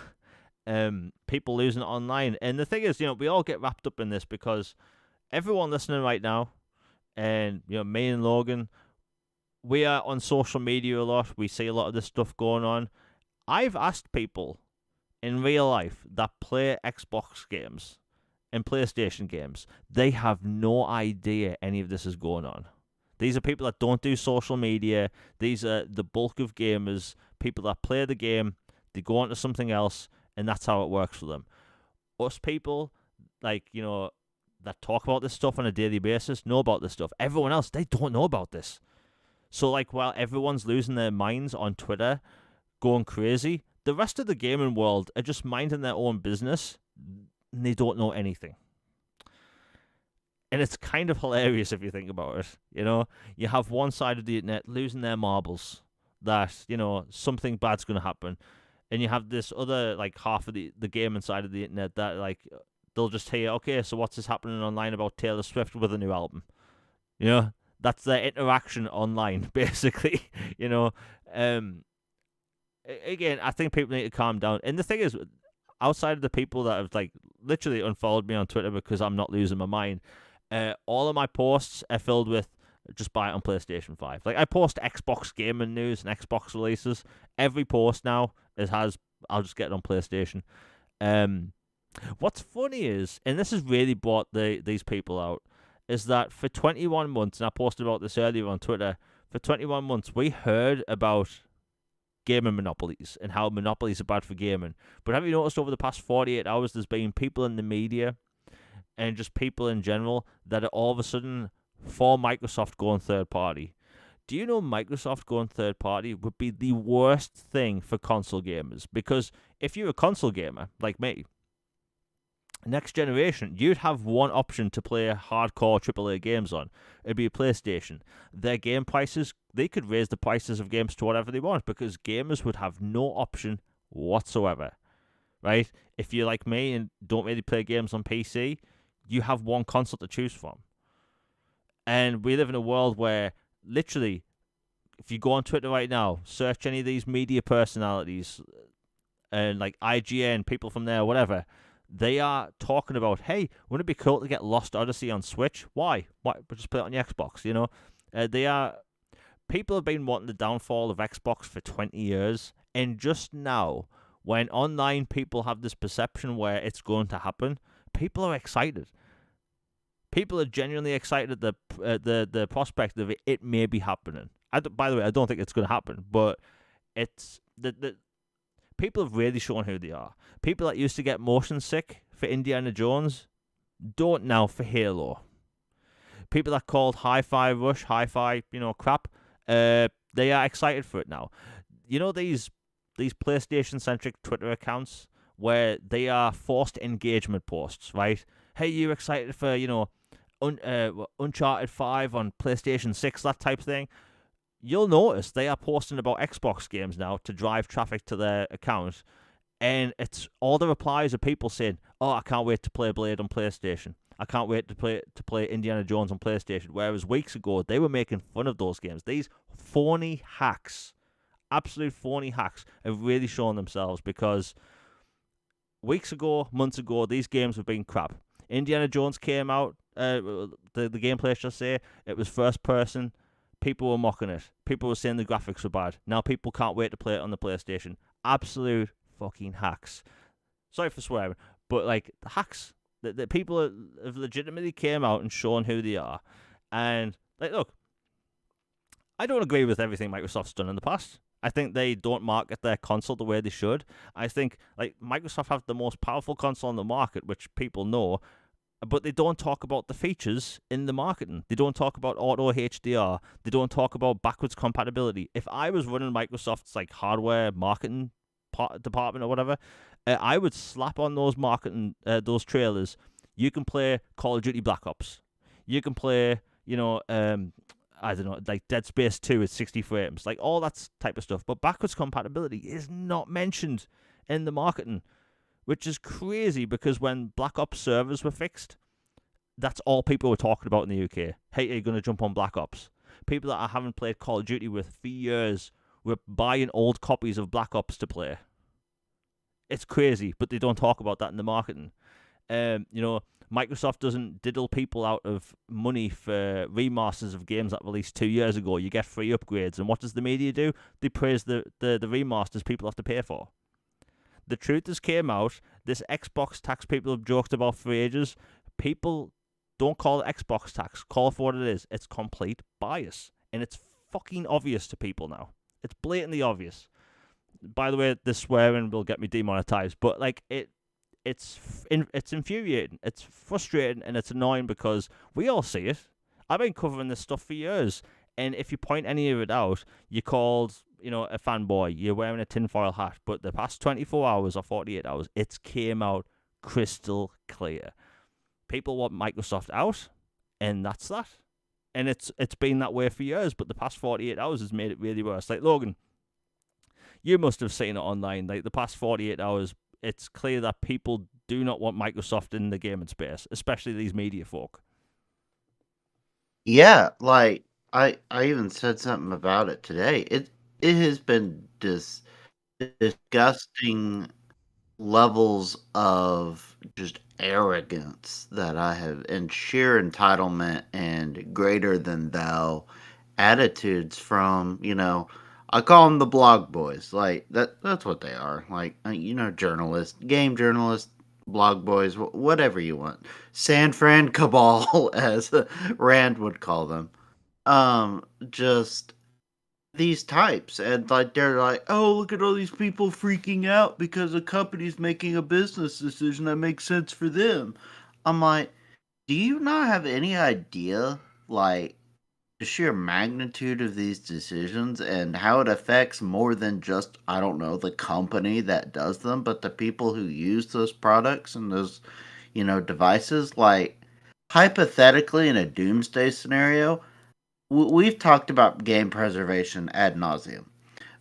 People losing it online. And the thing is, you know, we all get wrapped up in this because everyone listening right now, and, you know, me and Logan, we are on social media a lot. We see a lot of this stuff going on. I've asked people in real life that play Xbox games and PlayStation games. They have no idea any of this is going on. These are people that don't do social media. These are the bulk of gamers, people that play the game, they go on to something else, and that's how it works for them. Us people, like, you know, that talk about this stuff on a daily basis, know about this stuff. Everyone else, they don't know about this. So, like, while everyone's losing their minds on Twitter, going crazy, the rest of the gaming world are just minding their own business, and they don't know anything. And it's kind of hilarious if you think about it, you know? You have one side of the internet losing their marbles that, you know, something bad's going to happen. And you have this other, like, half of the gaming side of the internet that, like, they'll just hear, okay, so what's this happening online about Taylor Swift with a new album? You know? That's their interaction online, basically, you know? Again, I think people need to calm down. And the thing is, outside of the people that have, like, literally unfollowed me on Twitter because I'm not losing my mind, all of my posts are filled with just buy it on PlayStation 5. Like, I post Xbox gaming news and Xbox releases. Every post now has I'll just get it on PlayStation. What's funny is, and this has really brought these people out, is that for 21 months, and I posted about this earlier on Twitter, for 21 months we heard about gaming monopolies and how monopolies are bad for gaming. But have you noticed over the past 48 hours there's been people in the media and just people in general that are all of a sudden for Microsoft going third party? Do you know Microsoft going third party would be the worst thing for console gamers? Because if you're a console gamer like me, next generation, you'd have one option to play hardcore AAA games on. It'd be a PlayStation. Their game prices, they could raise the prices of games to whatever they want because gamers would have no option whatsoever, right? If you're like me and don't really play games on PC, you have one console to choose from. And we live in a world where literally, if you go on Twitter right now, search any of these media personalities and like IGN, people from there, whatever, they are talking about, hey, wouldn't it be cool to get Lost Odyssey on Switch? Why? Just play it on your Xbox, you know? They are. People have been wanting the downfall of Xbox for 20 years, and just now, when online people have this perception where it's going to happen, people are excited. People are genuinely excited at the prospect of it may be happening. By the way, I don't think it's going to happen, but it's the people have really shown who they are. People that used to get motion sick for Indiana Jones don't now for Halo. People that called Hi-Fi Rush, Hi-Fi, crap, they are excited for it now. You know these PlayStation-centric Twitter accounts where they are forced engagement posts, right? Hey, you excited for, Uncharted 5 on PlayStation 6, that type of thing? You'll notice they are posting about Xbox games now to drive traffic to their account, and it's all the replies are people saying, "Oh, I can't wait to play Blade on PlayStation. I can't wait to play Indiana Jones on PlayStation." Whereas weeks ago they were making fun of those games. These phony hacks, absolute phony hacks, have really shown themselves because weeks ago, months ago, these games were being crap. Indiana Jones came out. The gameplay, I should say, it was first person. People were mocking it. People were saying the graphics were bad. Now people can't wait to play it on the PlayStation. Absolute fucking hacks. Sorry for swearing, but like the hacks, the people have legitimately came out and shown who they are. And like, look, I don't agree with everything Microsoft's done in the past. I think they don't market their console the way they should. I think like Microsoft have the most powerful console on the market, which people know, but they don't talk about the features in the marketing. They don't talk about auto HDR. They don't talk about backwards compatibility. If I was running Microsoft's like hardware marketing department or whatever, I would slap on those those trailers. You can play Call of Duty Black Ops. You can play, I don't know, like Dead Space 2 at 60 frames, like all that type of stuff. But backwards compatibility is not mentioned in the marketing, which is crazy because when Black Ops servers were fixed, that's all people were talking about in the UK. Hey, are you going to jump on Black Ops? People that I haven't played Call of Duty with for years were buying old copies of Black Ops to play. It's crazy, but they don't talk about that in the marketing. Microsoft doesn't diddle people out of money for remasters of games that released 2 years ago. You get free upgrades, and what does the media do? They praise the remasters people have to pay for. The truth has came out. This Xbox tax people have joked about for ages. People don't call it Xbox tax. Call it for what it is. It's complete bias. And it's fucking obvious to people now. It's blatantly obvious. By the way, this swearing will get me demonetized. But like it's infuriating. It's frustrating and it's annoying because we all see it. I've been covering this stuff for years. And if you point any of it out, you're called, a fanboy. You're wearing a tinfoil hat. But the past 24 hours or 48 hours, it's came out crystal clear. People want Microsoft out, and that's that. And it's been that way for years, but the past 48 hours has made it really worse. Like, Logan, you must have seen it online. Like, the past 48 hours, it's clear that people do not want Microsoft in the gaming space, especially these media folk. Yeah, like I even said something about it today. It has been disgusting levels of just arrogance that I have, and sheer entitlement and greater than thou attitudes from, I call them the blog boys. Like that's what they are. Like, journalists, game journalists, blog boys, whatever you want. San Fran cabal, as Rand would call them. Just these types, and like they're like, oh, look at all these people freaking out because a company's making a business decision that makes sense for them. I'm like, do you not have any idea, like, the sheer magnitude of these decisions and how it affects more than just, I don't know, the company that does them, but the people who use those products and those, devices. Like, hypothetically, in a doomsday scenario, we've talked about game preservation ad nauseum,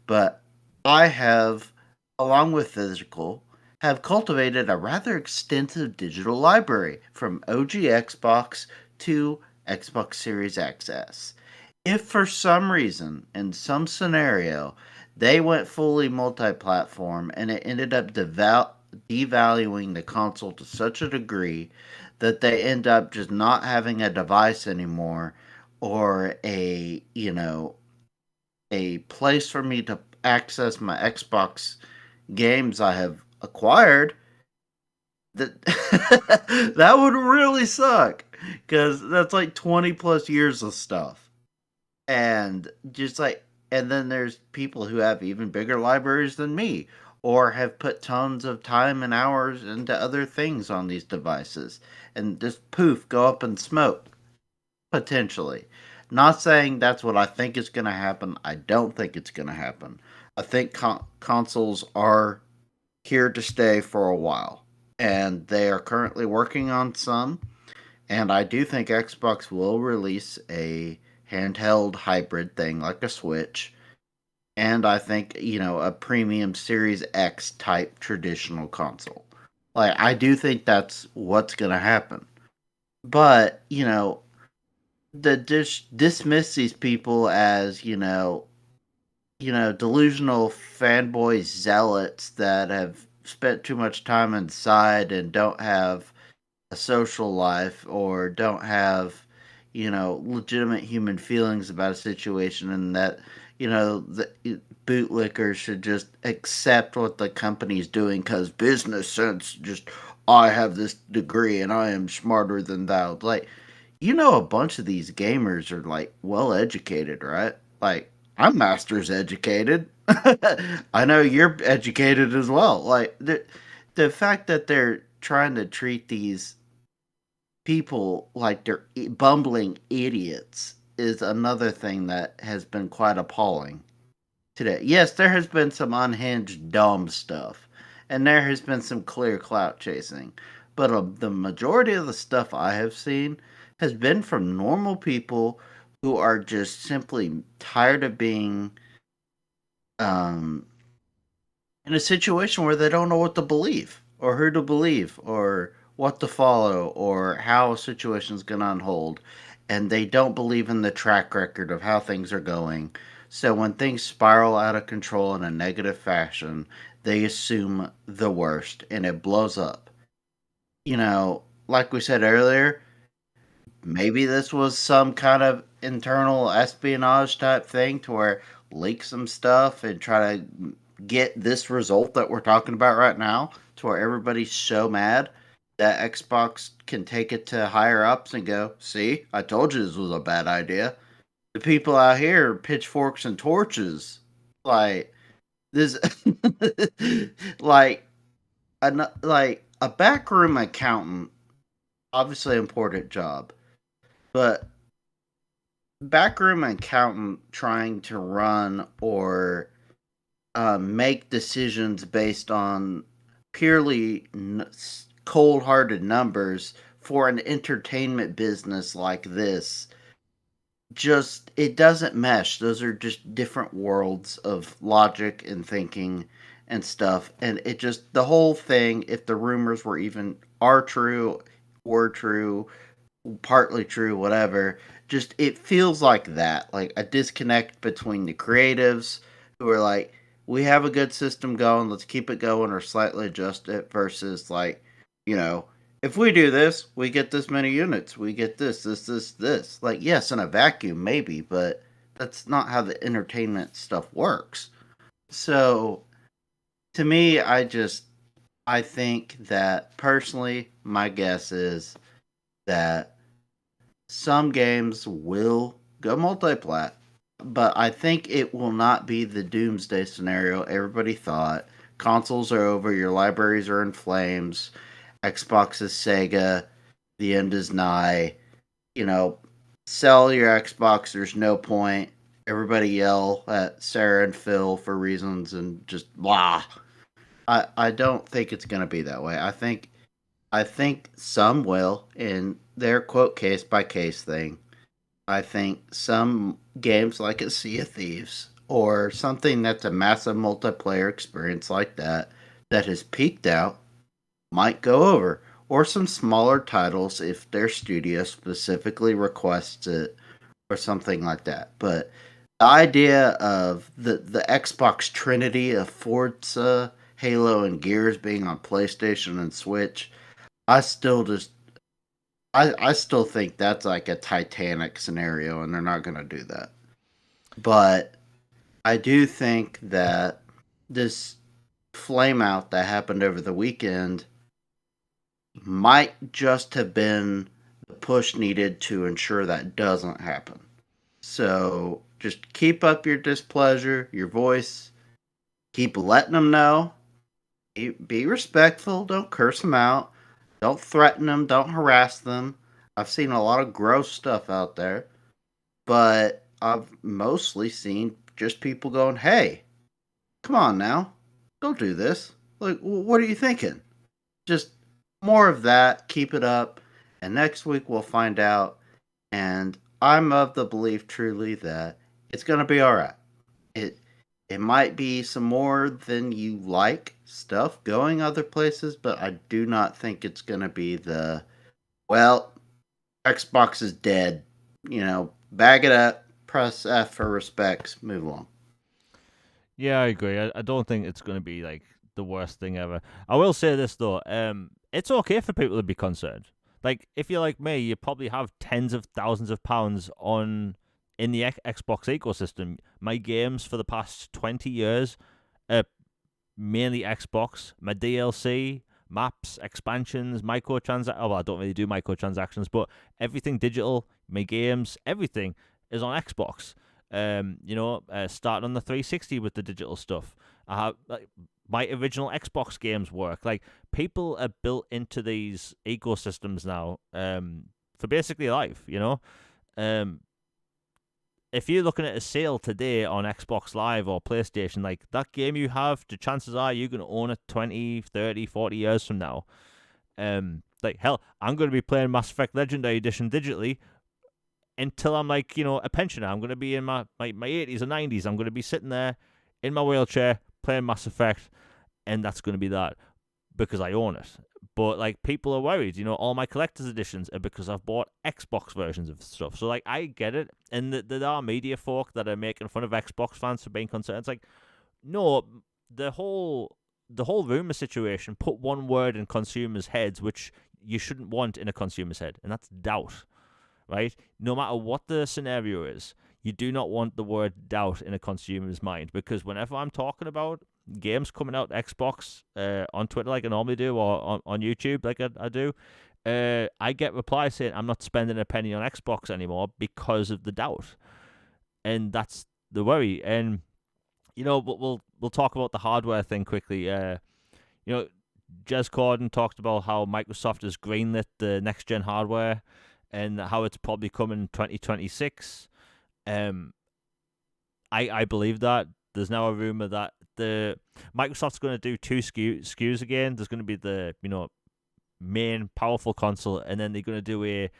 but I have, along with physical, have cultivated a rather extensive digital library from OG Xbox to Xbox Series XS. If for some reason, in some scenario, they went fully multi platform and it ended up devaluing the console to such a degree that they end up just not having a device anymore or a place for me to access my Xbox games I have acquired, that that would really suck because that's like 20 plus years of stuff. And just like, and then there's people who have even bigger libraries than me or have put tons of time and hours into other things on these devices and just poof go up in smoke potentially. Not saying that's what I think is going to happen. I don't think it's going to happen. I think consoles are here to stay for a while, and they are currently working on some. And I do think Xbox will release a handheld hybrid thing like a Switch. And I think, a premium Series X type traditional console. Like, I do think that's what's going to happen. But, the dismiss these people as delusional fanboy zealots that have spent too much time inside and don't have a social life or don't have legitimate human feelings about a situation, and that the bootlickers should just accept what the company's doing because business sense. Just, I have this degree and I am smarter than thou. Like, a bunch of these gamers are like well educated, right? Like, I'm master's educated. I know you're educated as well. Like, the fact that they're trying to treat these people like they're bumbling idiots is another thing that has been quite appalling today. Yes, there has been some unhinged dumb stuff, and there has been some clear clout chasing, but the majority of the stuff I have seen has been from normal people who are just simply tired of being um, in a situation where they don't know what to believe or who to believe or what to follow or how a situation is going to unfold, and they don't believe in the track record of how things are going. So when things spiral out of control in a negative fashion, they assume the worst and it blows up. Like we said earlier, maybe this was some kind of internal espionage type thing to where leak some stuff and try to get this result that we're talking about right now, to where everybody's so mad that Xbox can take it to higher ups and go, see, I told you this was a bad idea. The people out here, pitchforks and torches, like this, like a backroom accountant, obviously important job, but backroom accountant trying to run or make decisions based on purely cold-hearted numbers for an entertainment business like this, just it doesn't mesh. Those are just different worlds of logic and thinking and stuff, and it just, the whole thing, if the rumors are true, were true, partly true, whatever, just it feels like that, like a disconnect between the creatives who are like, we have a good system going, let's keep it going or slightly adjust it, versus like, you know, if we do this, we get this many units, we get this. Like, yes, in a vacuum, maybe, but that's not how the entertainment stuff works. So, to me, I think that personally, my guess is that some games will go multiplat, but I think it will not be the doomsday scenario everybody thought. Consoles are over, your libraries are in flames, Xbox is Sega, the end is nigh. You know, sell your Xbox, there's no point. Everybody yell at Sarah and Phil for reasons and just blah. I don't think it's going to be that way. I think I think some will in their quote case by case thing. I think some games like a Sea of Thieves or something that's a massive multiplayer experience like that that has peaked out might go over. Or some smaller titles if their studio specifically requests it or something like that. But the idea of the Xbox Trinity of Forza, Halo, and Gears being on PlayStation and Switch, I still just I still think that's like a Titanic scenario, and they're not going to do that. But I do think that this flame out that happened over the weekend might just have been the push needed to ensure that doesn't happen. So just keep up your displeasure, your voice, keep letting them know. Be respectful, don't curse them out, don't threaten them, don't harass them. I've seen a lot of gross stuff out there, but I've mostly seen just people going, "Hey, come on now, don't do this. Like, what are you thinking?" Just more of that. Keep it up, and next week we'll find out. And I'm of the belief truly that it's gonna be all right. It it might be some more than you like stuff going other places, but I do not think it's gonna be the well, Xbox is dead. Bag it up, press F for respects, move along. Yeah, I agree. I don't think it's going to be like the worst thing ever. I will say this though, it's okay for people to be concerned. Like if you're like me, you probably have tens of thousands of pounds on in the Xbox ecosystem. My games for the past 20 years are mainly Xbox. My DLC, maps, expansions, microtransactions. Oh, well, I don't really do microtransactions, but everything digital, my games, everything is on Xbox. Starting on the 360 with the digital stuff. I have like my original Xbox games work. Like people are built into these ecosystems now, for basically life. Um, if you're looking at a sale today on Xbox Live or PlayStation, like that game you have, the chances are you're going to own it 20, 30, 40 years from now. Like, hell, I'm going to be playing Mass Effect Legendary Edition digitally until I'm like, a pensioner. I'm going to be in my 80s or 90s. I'm going to be sitting there in my wheelchair playing Mass Effect, and that's going to be that because I own it. But like people are worried, all my collector's editions are because I've bought Xbox versions of stuff. So like I get it, and there are media folk that are making fun of Xbox fans for being concerned. It's like, no, the whole rumor situation put one word in consumers' heads, which you shouldn't want in a consumer's head, and that's doubt. Right? No matter what the scenario is, you do not want the word doubt in a consumer's mind, because whenever I'm talking about games coming out Xbox on Twitter like I normally do, or on YouTube like I do, I get replies saying I'm not spending a penny on Xbox anymore because of the doubt, and that's the worry. And we'll talk about the hardware thing quickly. Jez Corden talked about how Microsoft has greenlit the next gen hardware and how it's probably coming in 2026. I believe that. There's now a rumor that the Microsoft's going to do two SKUs again. There's going to be the main powerful console, and then they're going to do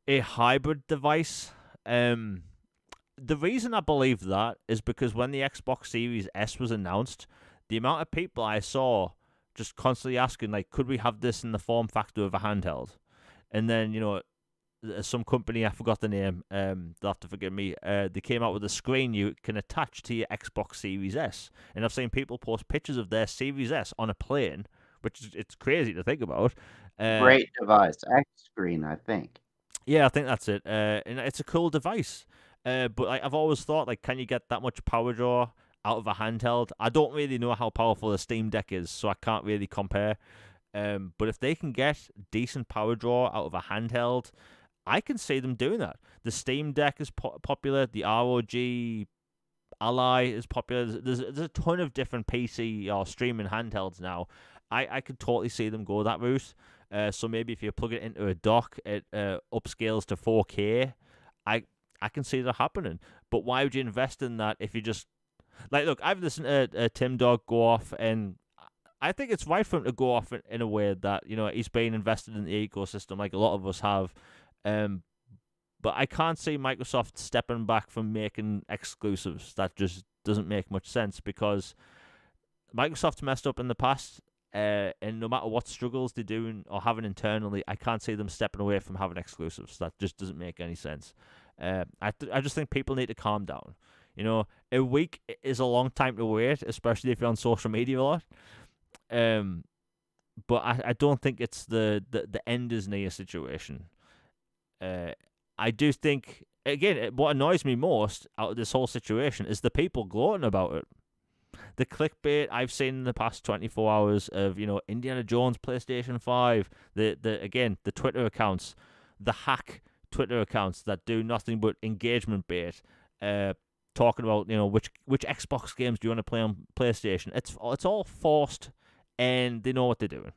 a hybrid device. The reason I believe that is because when the Xbox Series S was announced, the amount of people I saw just constantly asking, like, could we have this in the form factor of a handheld? And then, some company, I forgot the name, they'll have to forgive me, they came out with a screen you can attach to your Xbox Series S. And I've seen people post pictures of their Series S on a plane, which it's crazy to think about. Great device. X screen, I think. Yeah, I think that's it. And it's a cool device. But like, I've always thought, like, can you get that much power draw out of a handheld? I don't really know how powerful a Steam Deck is, so I can't really compare. But if they can get decent power draw out of a handheld, I can see them doing that. The Steam Deck is popular. The ROG Ally is popular. There's a ton of different PC or streaming handhelds now. I could totally see them go that route. So maybe if you plug it into a dock, it upscales to 4K. I can see that happening. But why would you invest in that if you just like? Look, I've listened to Tim Dog go off, and I think it's right for him to go off in a way that, he's been invested in the ecosystem like a lot of us have. But I can't see Microsoft stepping back from making exclusives. That just doesn't make much sense, because Microsoft's messed up in the past, and no matter what struggles they're doing or having internally, I can't see them stepping away from having exclusives. That just doesn't make any sense. I just think people need to calm down. A week is a long time to wait, especially if you're on social media a lot. But I don't think it's the end is near situation. I do think, again, what annoys me most out of this whole situation is the people gloating about it. The clickbait I've seen in the past 24 hours of, Indiana Jones PlayStation 5, the Twitter accounts, the hack Twitter accounts that do nothing but engagement bait, talking about, which Xbox games do you want to play on PlayStation. It's all forced, and they know what they're doing.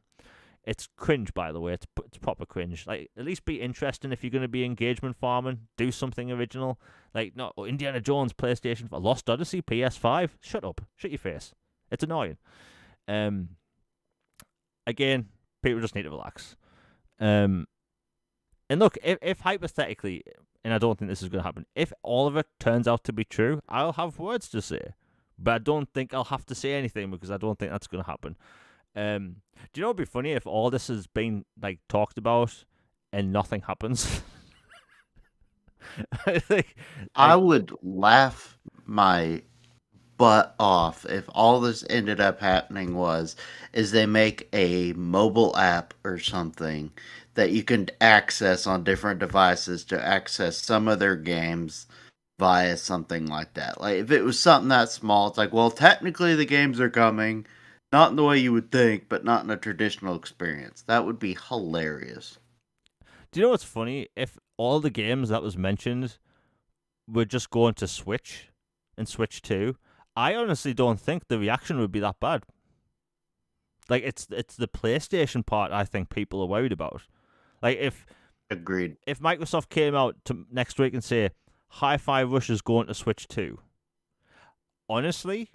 It's cringe, by the way. It's proper cringe. Like, at least be interesting if you're going to be engagement farming. Do something original. Like, no, Indiana Jones, PlayStation 5, Lost Odyssey, PS5. Shut up. Shut your face. It's annoying. Again, people just need to relax. And look, if hypothetically, and I don't think this is going to happen, if all of it turns out to be true, I'll have words to say. But I don't think I'll have to say anything, because I don't think that's going to happen. Do you know it'd be funny if all this has been talked about and nothing happens? I would laugh my butt off if all this ended up happening is they make a mobile app or something that you can access on different devices to access some of their games via something like that. Like, if it was something that small, it's like, well, technically the games are coming. Not in the way you would think, but not in a traditional experience. That would be hilarious. Do you know what's funny? If all the games that was mentioned were just going to Switch and Switch 2, I honestly don't think the reaction would be that bad. Like, it's the PlayStation part I think people are worried about. Like, Agreed. If Microsoft came out next week and say, Hi-Fi Rush is going to Switch 2, honestly,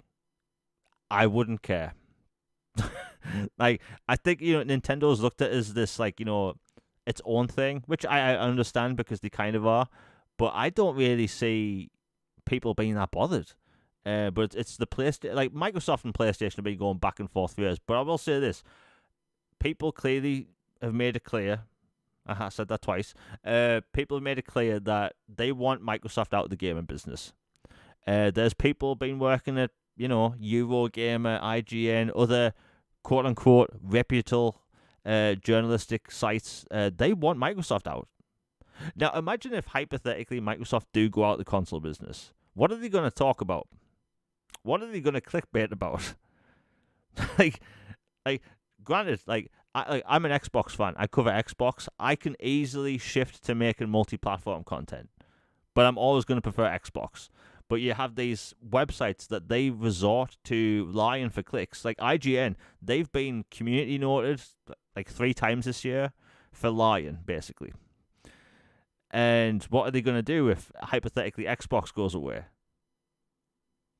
I wouldn't care. Like, I think, Nintendo's looked at it as this, its own thing, which I understand, because they kind of are, but I don't really see people being that bothered. But it's the PlayStation, like, Microsoft and PlayStation have been going back and forth for years, but I will say this, people clearly have made it clear, I said that twice, people have made it clear that they want Microsoft out of the gaming business. There's people been working at, Eurogamer, IGN, other quote-unquote reputable journalistic sites. They want Microsoft out. Now, imagine if, hypothetically, Microsoft do go out of the console business. What are they going to talk about? What are they going to clickbait about? like, granted, I'm an Xbox fan. I cover Xbox. I can easily shift to making multi-platform content, but I'm always going to prefer Xbox. But you have these websites that they resort to lying for clicks. Like IGN, they've been community noted 3 times this year for lying, basically. And what are they going to do if, hypothetically, Xbox goes away?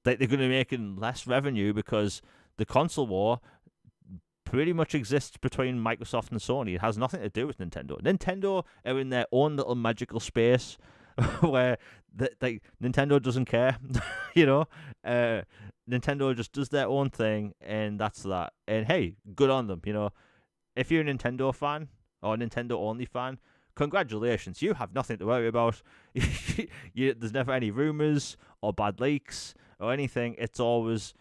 They're going to be making less revenue, because the console war pretty much exists between Microsoft and Sony. It has nothing to do with Nintendo. Nintendo are in their own little magical space where Nintendo doesn't care, Nintendo just does their own thing, and that's that. And hey, good on them. If you're a Nintendo fan or a Nintendo only fan, congratulations, you have nothing to worry about. There's never any rumors or bad leaks or anything. It's always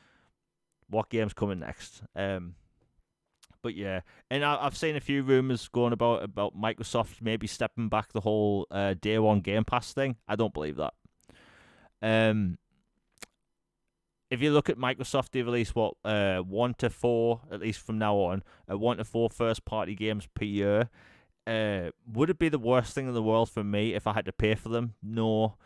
what game's coming next. But yeah, and I've seen a few rumors going about Microsoft maybe stepping back the whole day one Game Pass thing. I don't believe that. If you look at Microsoft, they release 1 to 4, at least from now on, 1 to 4 first party games per year. Would it be the worst thing in the world for me if I had to pay for them? No,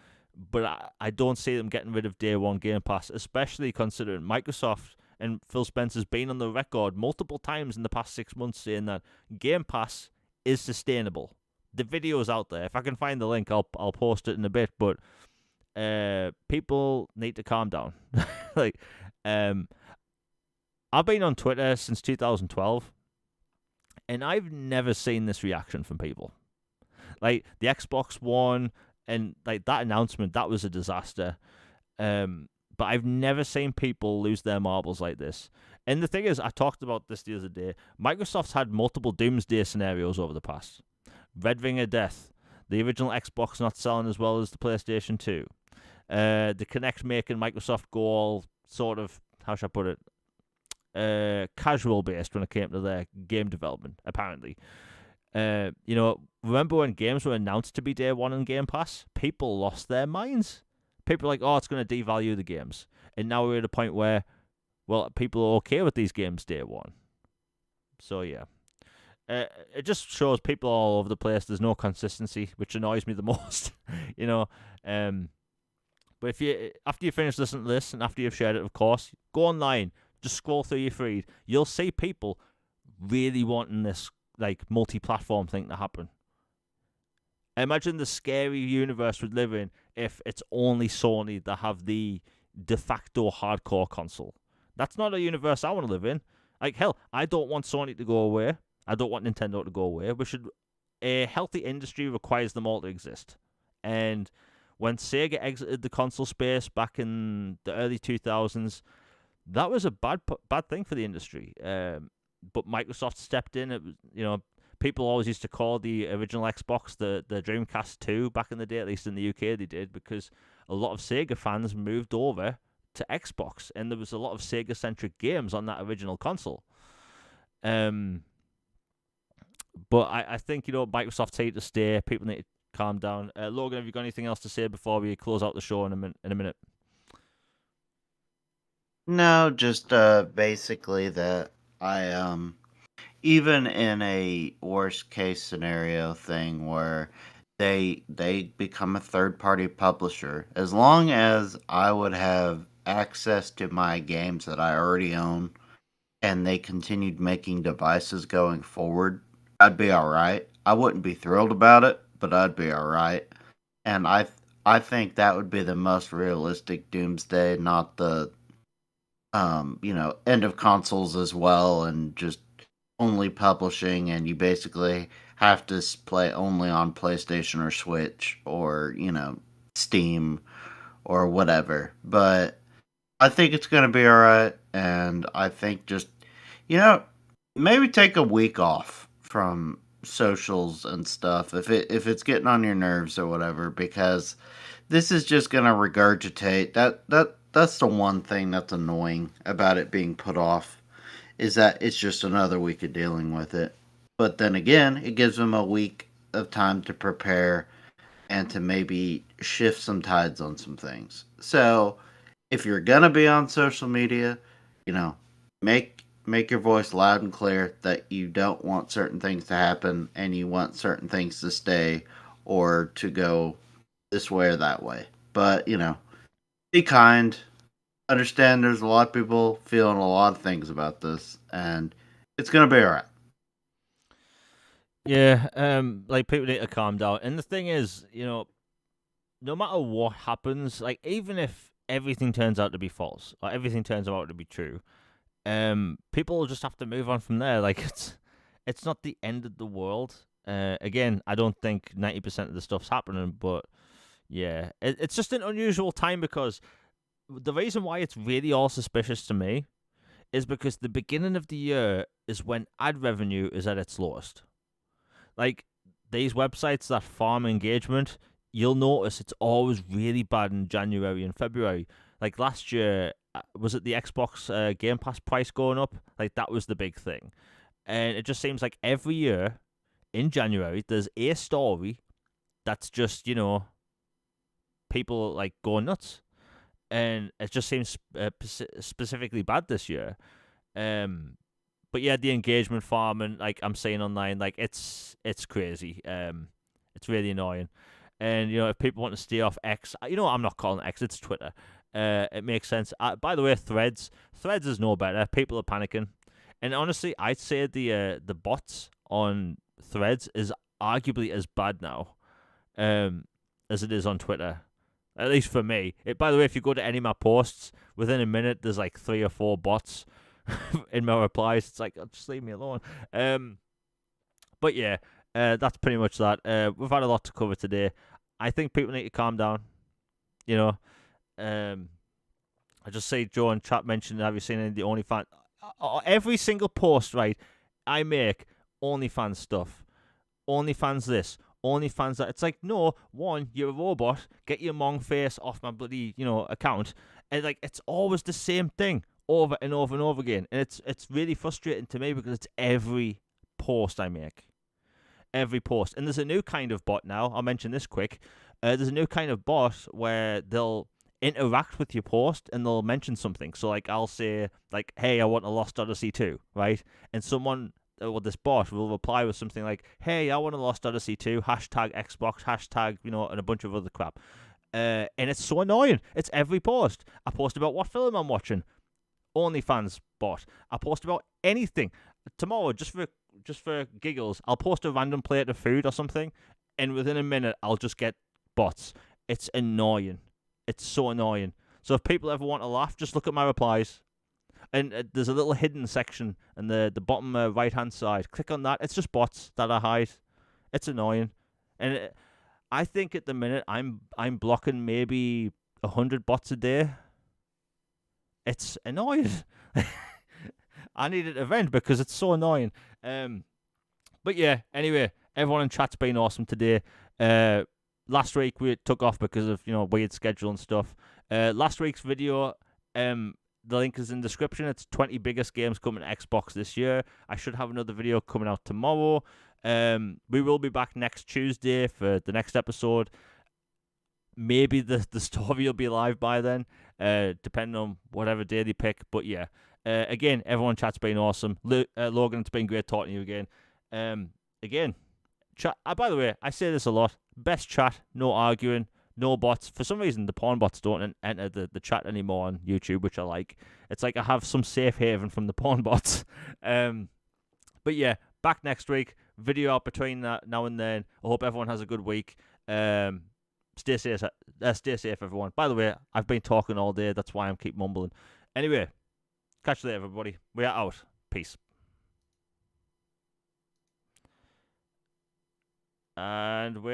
but I don't see them getting rid of day one Game Pass, especially considering Microsoft and Phil Spencer's been on the record multiple times in the past 6 months saying that Game Pass is sustainable. The video's out there. If I can find the link, I'll post it in a bit. But people need to calm down. I I've been on Twitter since 2012, and I've never seen this reaction from people. Like the Xbox One and like that announcement, that was a disaster. But I've never seen people lose their marbles like this. And the thing is, I talked about this the other day. Microsoft's had multiple doomsday scenarios over the past. Red Ring of Death, the original Xbox not selling as well as the PlayStation 2. The Kinect making Microsoft go all sort of, how should I put it, casual based when it came to their game development, apparently. Remember when games were announced to be day one on Game Pass? People lost their minds. People were like, oh, it's going to devalue the games. And now we're at a point where, well, people are okay with these games day one. So, yeah. It just shows people all over the place. There's no consistency, which annoys me the most. But after you finish listening to this and after you've shared it, of course, go online, just scroll through your feed. You'll see people really wanting this like multi-platform thing to happen. Imagine the scary universe we'd live in if it's only Sony that have the de facto hardcore console. That's not a universe I want to live in. Like, hell, I don't want Sony to go away. I don't want Nintendo to go away. A healthy industry requires them all to exist. And when Sega exited the console space back in the early 2000s, that was a bad thing for the industry. But Microsoft stepped in. It was, people always used to call the original Xbox the Dreamcast 2 back in the day, at least in the UK they did, because a lot of Sega fans moved over to Xbox, and there was a lot of Sega-centric games on that original console. But I think, Microsoft's here to stay. People need to calm down. Logan, have you got anything else to say before we close out the show in a minute? No, just basically that I even in a worst case scenario thing where they become a third party publisher, as long as I would have access to my games that I already own and they continued making devices going forward, I'd be all right. I wouldn't be thrilled about it, but I'd be all right. And I think that would be the most realistic doomsday, not the end of consoles as well, and just only publishing, and you basically have to play only on PlayStation or Switch or Steam or whatever. But I think it's gonna be all right, and I think just maybe take a week off from socials and stuff if it's getting on your nerves or whatever, because this is just gonna regurgitate that's the one thing that's annoying about it being put off, is that it's just another week of dealing with it. But then again, it gives them a week of time to prepare and to maybe shift some tides on some things. So if you're gonna be on social media, make your voice loud and clear that you don't want certain things to happen and you want certain things to stay or to go this way or that way. But, be kind. Understand there's a lot of people feeling a lot of things about this, and it's going to be alright. Yeah, people need to calm down. And the thing is, no matter what happens, like, even if everything turns out to be false or everything turns out to be true, people will just have to move on from there. Like, it's not the end of the world. Again, I don't think 90% of the stuff's happening, but yeah, it's just an unusual time, because the reason why it's really all suspicious to me is because the beginning of the year is when ad revenue is at its lowest. Like, these websites that farm engagement, you'll notice it's always really bad in January and February. Like last year, was it the Xbox Game Pass price going up? Like, that was the big thing. And it just seems like every year in January, there's a story that's just, people like going nuts. And it just seems specifically bad this year. But yeah, the engagement farming, like I'm saying online, like it's crazy. It's really annoying. And if people want to stay off X, I'm not calling it X, it's Twitter. It makes sense. By the way, Threads is no better. People are panicking, and honestly, I'd say the bots on Threads is arguably as bad now, as it is on Twitter. At least for me. By the way, if you go to any of my posts, within a minute, there's like 3 or 4 bots in my replies. It's like, oh, just leave me alone. But yeah, that's pretty much that. We've had a lot to cover today. I think people need to calm down. You know, I just see Joe in chat mentioned, have you seen any of the OnlyFans? Every single post, right, I make OnlyFans stuff. OnlyFans this, OnlyFans that. It's like, no, one, you're a robot. Get your mong face off my bloody, account. And like, it's always the same thing over and over and over again. And it's really frustrating to me because it's every post I make. Every post. And there's a new kind of bot now. I'll mention this quick. There's a new kind of bot where they'll interact with your post and they'll mention something. So like I'll say like, hey, I want a Lost Odyssey 2, right? And someone this bot will reply with something like, hey, I want a Lost Odyssey 2, hashtag Xbox, hashtag, and a bunch of other crap. And it's so annoying. It's every post. I post about what film I'm watching. OnlyFans bot. I post about anything. Tomorrow, just for giggles, I'll post a random plate of food or something, and within a minute, I'll just get bots. It's annoying. It's so annoying. So if people ever want to laugh, just look at my replies. And there's a little hidden section in the bottom right-hand side. Click on that. It's just bots that I hide. It's annoying. And I think at the minute, I'm blocking maybe 100 bots a day. It's annoying. I need it to vent because it's so annoying. But yeah, anyway, everyone in chat's been awesome today. Last week we took off because of weird schedule and stuff. Last week's video, the link is in the description. It's 20 biggest games coming to Xbox this year. I should have another video coming out tomorrow. We will be back next Tuesday for the next episode. Maybe the story will be live by then, depending on whatever day they pick. But yeah, again, everyone in chat's been awesome. Logan, it's been great talking to you again. Again, chat. By the way, I say this a lot. Best chat, no arguing, no bots. For some reason, the porn bots don't enter the chat anymore on YouTube, which I like. It's like I have some safe haven from the porn bots. But yeah, back next week. Video out between that now and then. I hope everyone has a good week. Stay safe, everyone. By the way, I've been talking all day. That's why I keep mumbling. Anyway, catch you later, everybody. We are out. Peace. And we